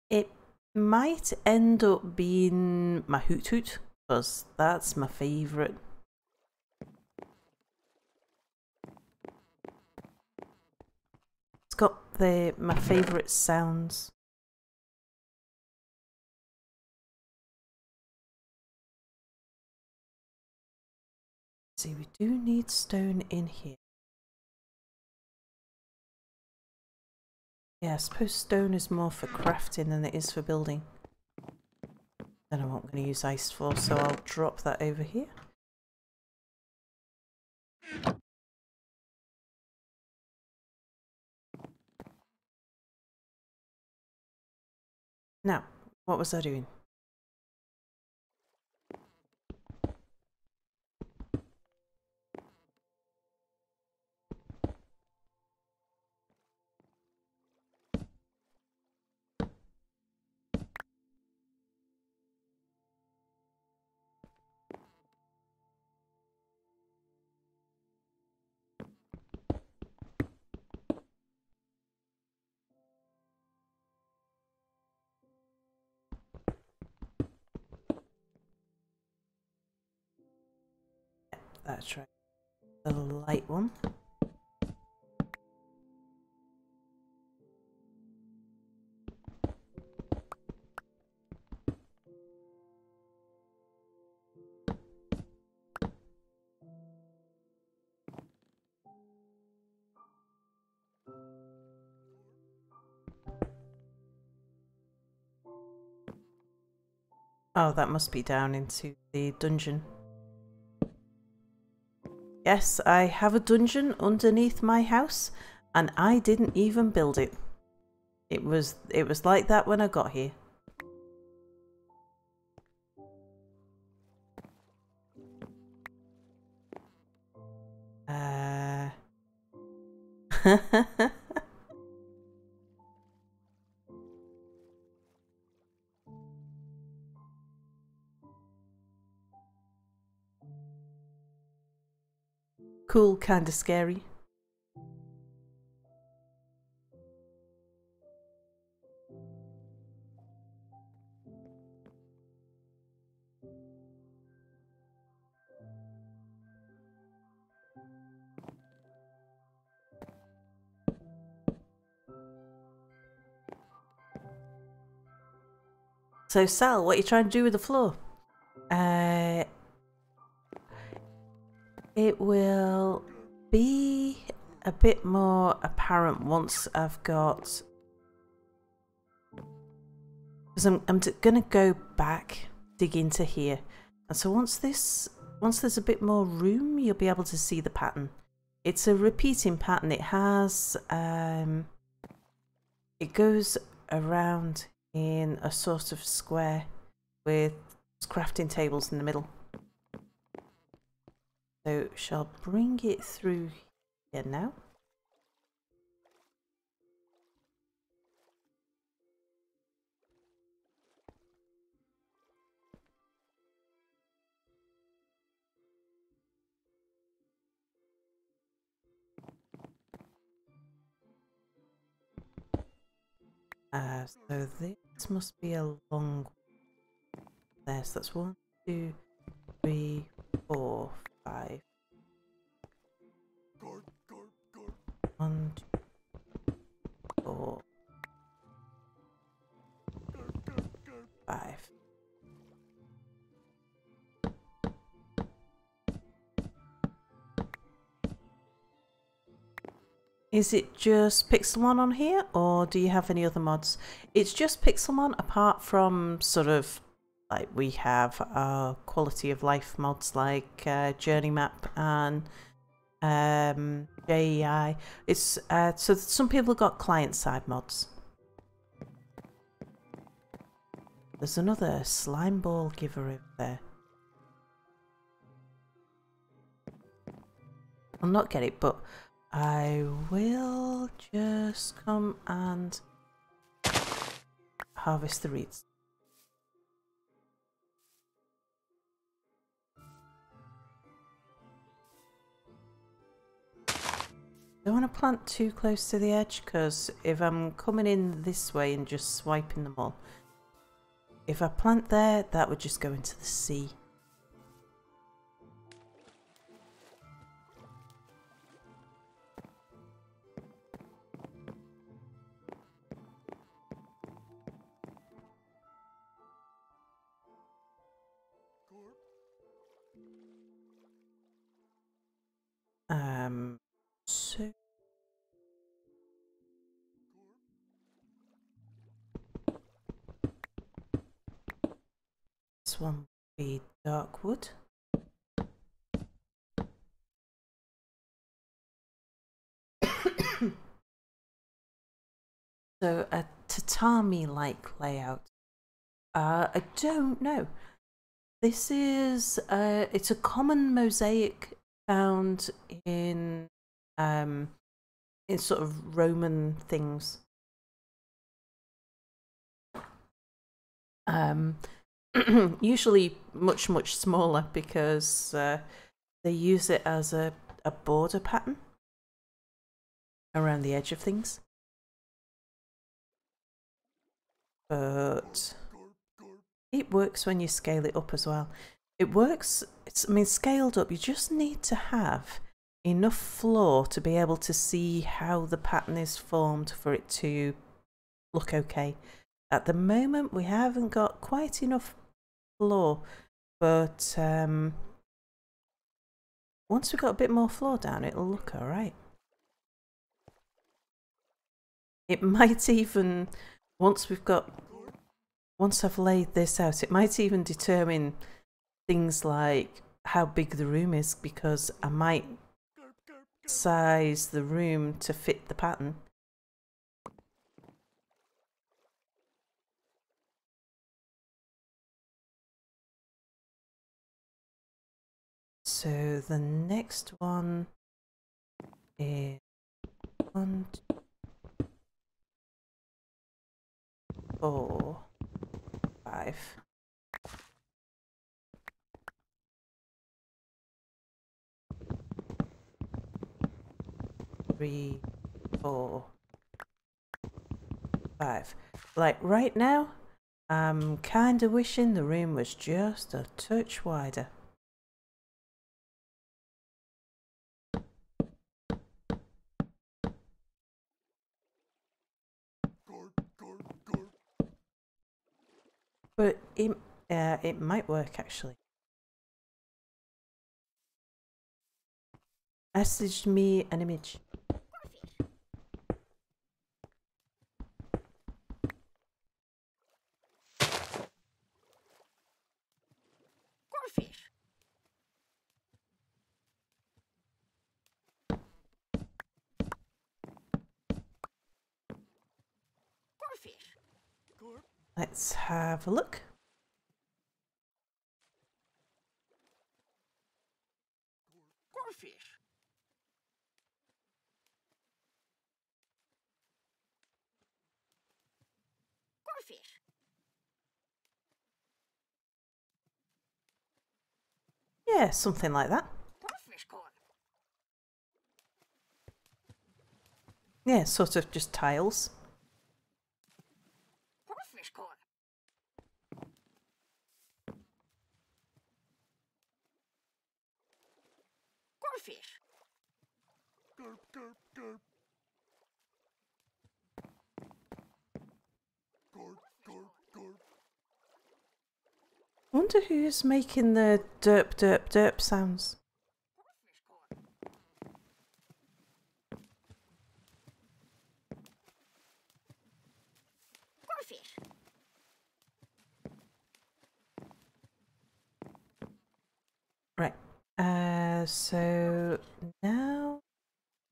It might end up being my Hoot Hoot, because that's my favourite. It's got my favourite sounds. See, we do need stone in here. Yeah, I suppose stone is more for crafting than it is for building. Don't know what I'm going to use ice for, so I'll drop that over here. Now, what was I doing? That's right. The light one. Oh, that must be down into the dungeon. Yes, I have a dungeon underneath my house, and I didn't even build it. It was like that when I got here. Cool, kinda scary. So Sal, what are you trying to do with the floor? It will be a bit more apparent once I've got... Because I'm gonna go back, dig into here. And so once there's a bit more room, you'll be able to see the pattern. It's a repeating pattern. It has... it goes around in a sort of square with crafting tables in the middle. So shall bring it through here now. So this must be a long one there. So that's 1, 2, 3, 4, 5. 1, 2, 4, 5. Is it just Pixelmon on here, or do you have any other mods? It's just Pixelmon, apart from sort of like we have our quality of life mods like Journey Map and JEI. It's so some people have got client side mods. There's another slime ball giver over there. I'll not get it, but I will just come and harvest the reeds. Don't want to plant too close to the edge, because if I'm coming in this way and just swiping them all, if I plant there, that would just go into the sea. So this one would be dark wood. So a tatami-like layout. I don't know. This is it's a common mosaic found in sort of Roman things. Usually much smaller, because they use it as a border pattern around the edge of things. But it works when you scale it up as well. It works, I mean, scaled up, you just need to have enough floor to be able to see how the pattern is formed for it to look okay. At the moment, we haven't got quite enough floor, but once we've got a bit more floor down, it'll look alright. It might even, once I've laid this out, it might even determine things like how big the room is, because I might size the room to fit the pattern. So the next one is 1, 2, 4, 5. 3, 4, 5. Like right now, I'm kind of wishing the room was just a touch wider. But it might work actually. Message me an image. Let's have a look. Goldfish. Goldfish. Yeah, something like that. Goldfish corn. Yeah, sort of just tiles. Goldfish corn. Goldfish. Gurp, gurp, gurp. Gurp, gurp, gurp. Wonder who's making the derp derp derp sounds. Goldfish corn. Goldfish. Right. So now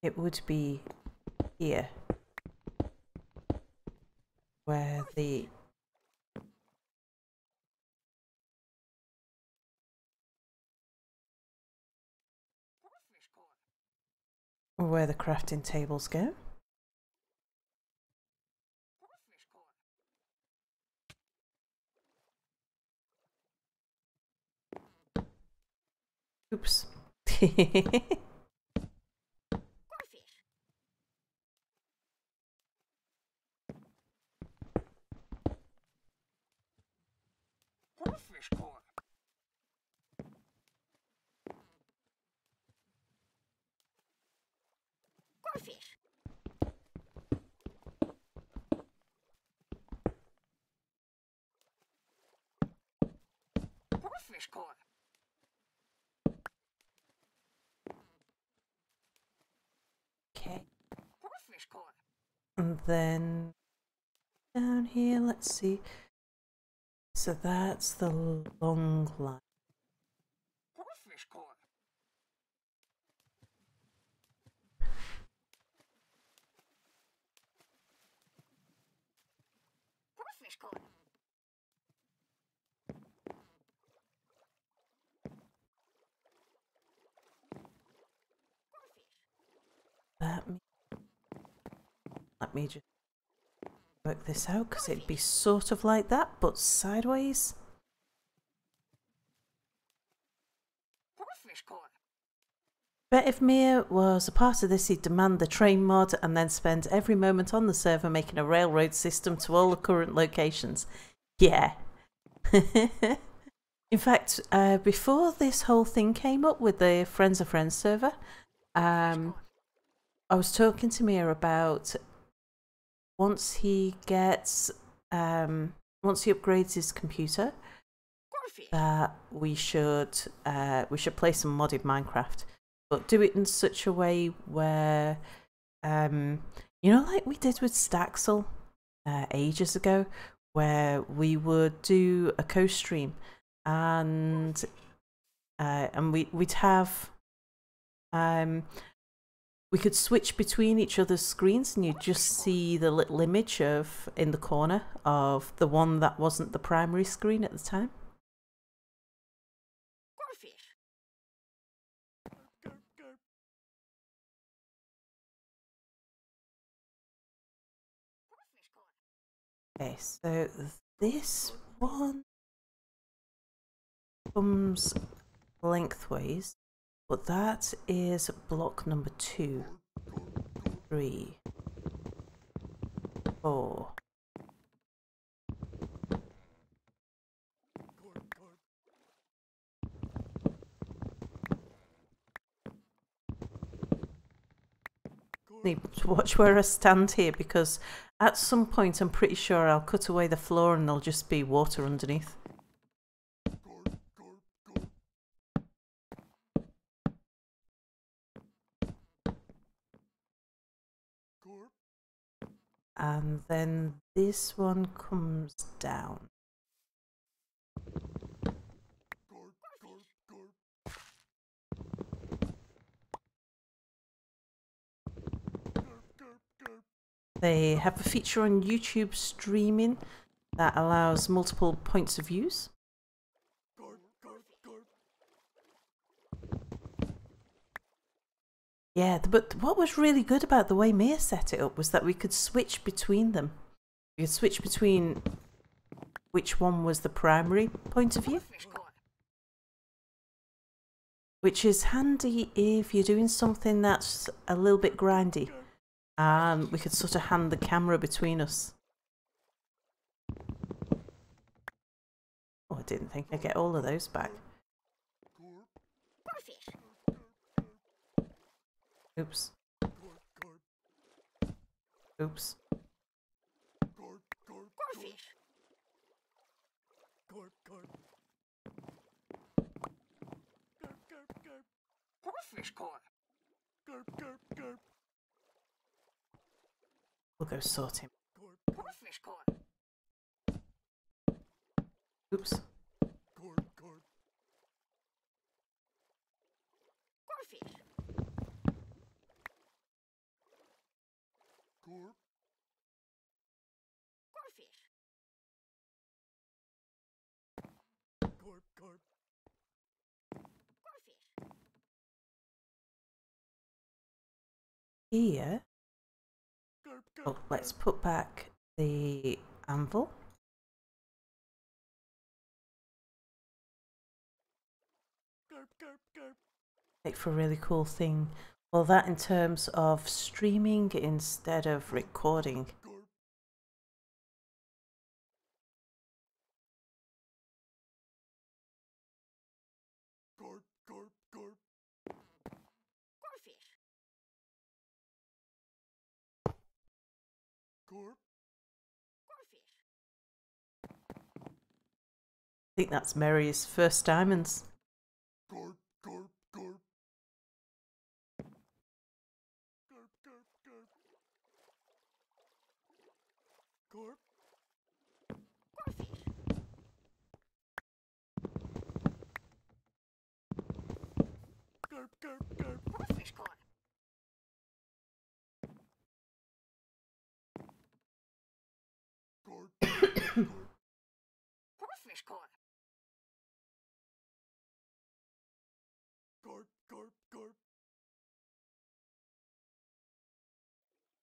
it would be here where the Goldfish corn. crafting tables go. Goldfish corn. Oops. Goldfish. Goldfish corn. Goldfish. Goldfish corn. Okay. Goldfish corn. And then down here, let's see. So that's the long line. Goldfish corn. Goldfish corn. Let me just work this out because it'd be sort of like that, but sideways. Goldfish corn. Bet if Mia was a part of this, he'd demand the train mod and then spend every moment on the server making a railroad system to all the current locations. Yeah. In fact, before this whole thing came up with the Friends of Friends server, I was talking to Mia about once he upgrades his computer, that we should play some modded Minecraft, but do it in such a way where, you know, like we did with Staxel ages ago, where we would do a co-stream and we'd have we could switch between each other's screens and you'd just see the little image of in the corner of the one that wasn't the primary screen at the time. Goldfish. Goldfish corn. Okay, so this one comes lengthways, but that is block number 2, 3, 4. Need to watch where I stand here because at some point I'm pretty sure I'll cut away the floor and there'll just be water underneath. And then this one comes down. They have a feature on YouTube streaming that allows multiple points of views. Yeah, but what was really good about the way Mia set it up was that we could switch between them. We could switch between which one was the primary point of view. Goldfish core. Which is handy if you're doing something that's a little bit grindy. And we could sort of hand the camera between us. Oh, I didn't think I'd get all of those back. Goldfish. Oops. Oops. Goldfish. Goldfish core. We'll go sort him. Goldfish core. Oops. Goldfish. Goldfish. Goldfish. Here. Oh, let's put back the anvil. Make for a really cool thing. Well, that in terms of streaming instead of recording. Goldfish. Goldfish. I think that's Mary's first diamonds. Goldfish. Goldfish core.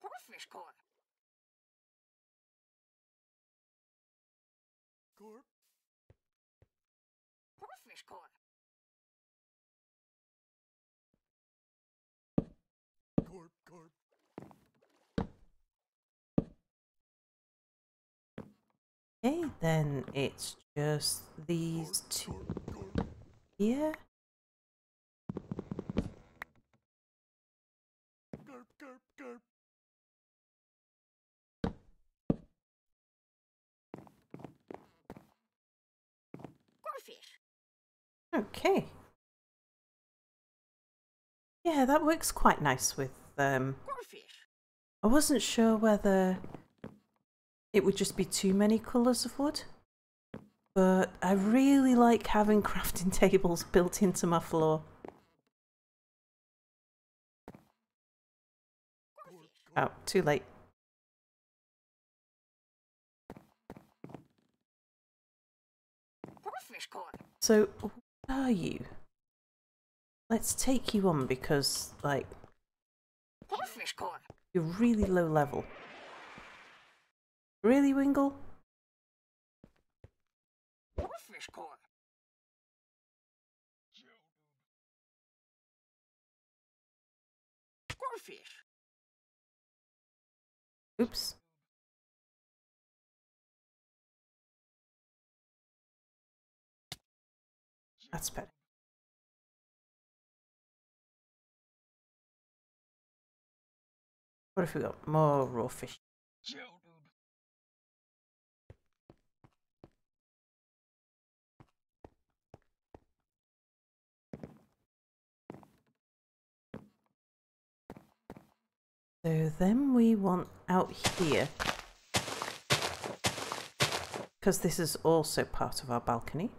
Goldfish core. Goldfish core. Goldfish core. Okay, then it's just these two here. Goldfish. Okay. Yeah, that works quite nice with Goldfish. I wasn't sure whether it would just be too many colours of wood, but I really like having crafting tables built into my floor. Goldfish. Oh, too late. Goldfish core. So, what are you? Let's take you on because, like, Goldfish core. you're really low level. Really, Wingle? Goldfish core. Goldfish. Oops. That's better. What if we got more raw fish? So then we want out here, because this is also part of our balcony.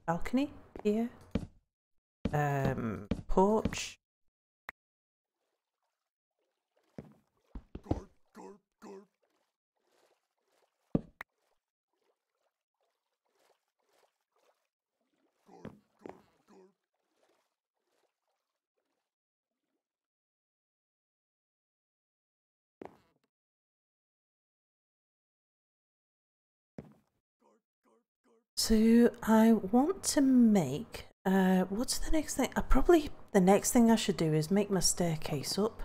Balcony here. Porch. So I want to make, what's the next thing? Probably the next thing I should do is make my staircase up.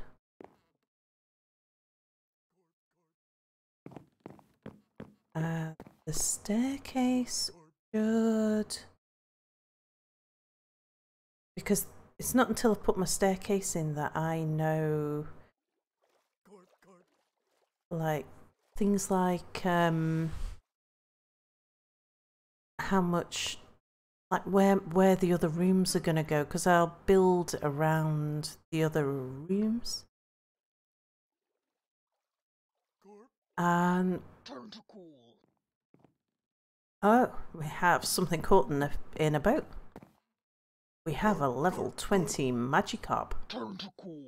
The staircase should, because it's not until I put my staircase in that I know, like, things like, how much, like where the other rooms are going to go, because I'll build around the other rooms. And oh, we have something caught in a boat. We have a level 20 Magikarp. Turn to cool.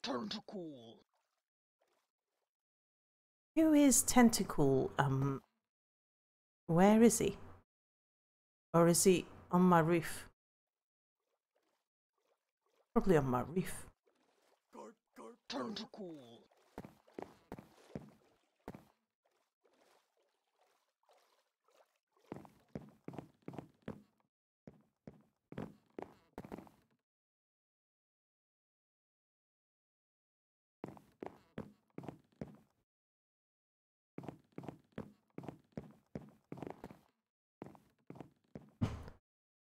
Turn to cool. Who is Tentacle? Where is he? Or is he on my roof? Probably on my roof. Turn to cool.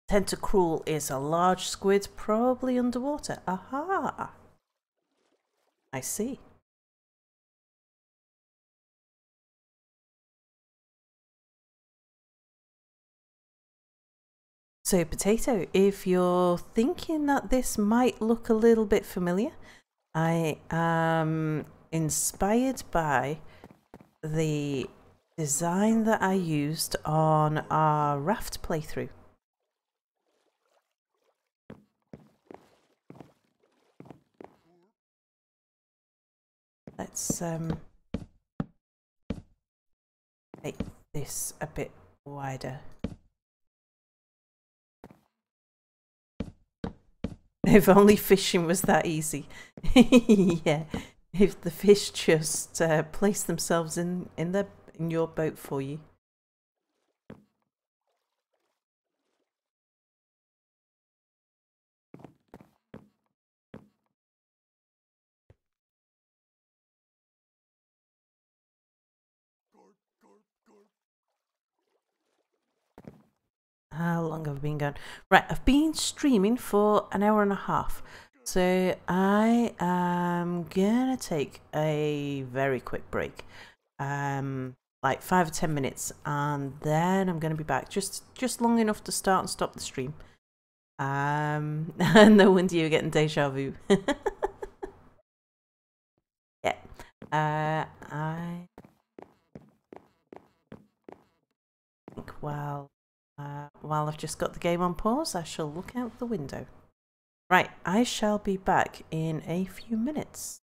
Tentacruel is a large squid, probably underwater. Aha! I see. So, Potato, if you're thinking that this might look a little bit familiar, I am inspired by the design that I used on our raft playthrough. Let's make this a bit wider. If only fishing was that easy. Yeah, if the fish just place themselves in your boat for you. How long have I been going? Right, I've been streaming for an hour and a half. So I am gonna take a very quick break. Like 5 or 10 minutes, and then I'm gonna be back just long enough to start and stop the stream. No wonder you're getting deja vu. Yeah. I think while I've just got the game on pause, I shall look out the window. Right, I shall be back in a few minutes.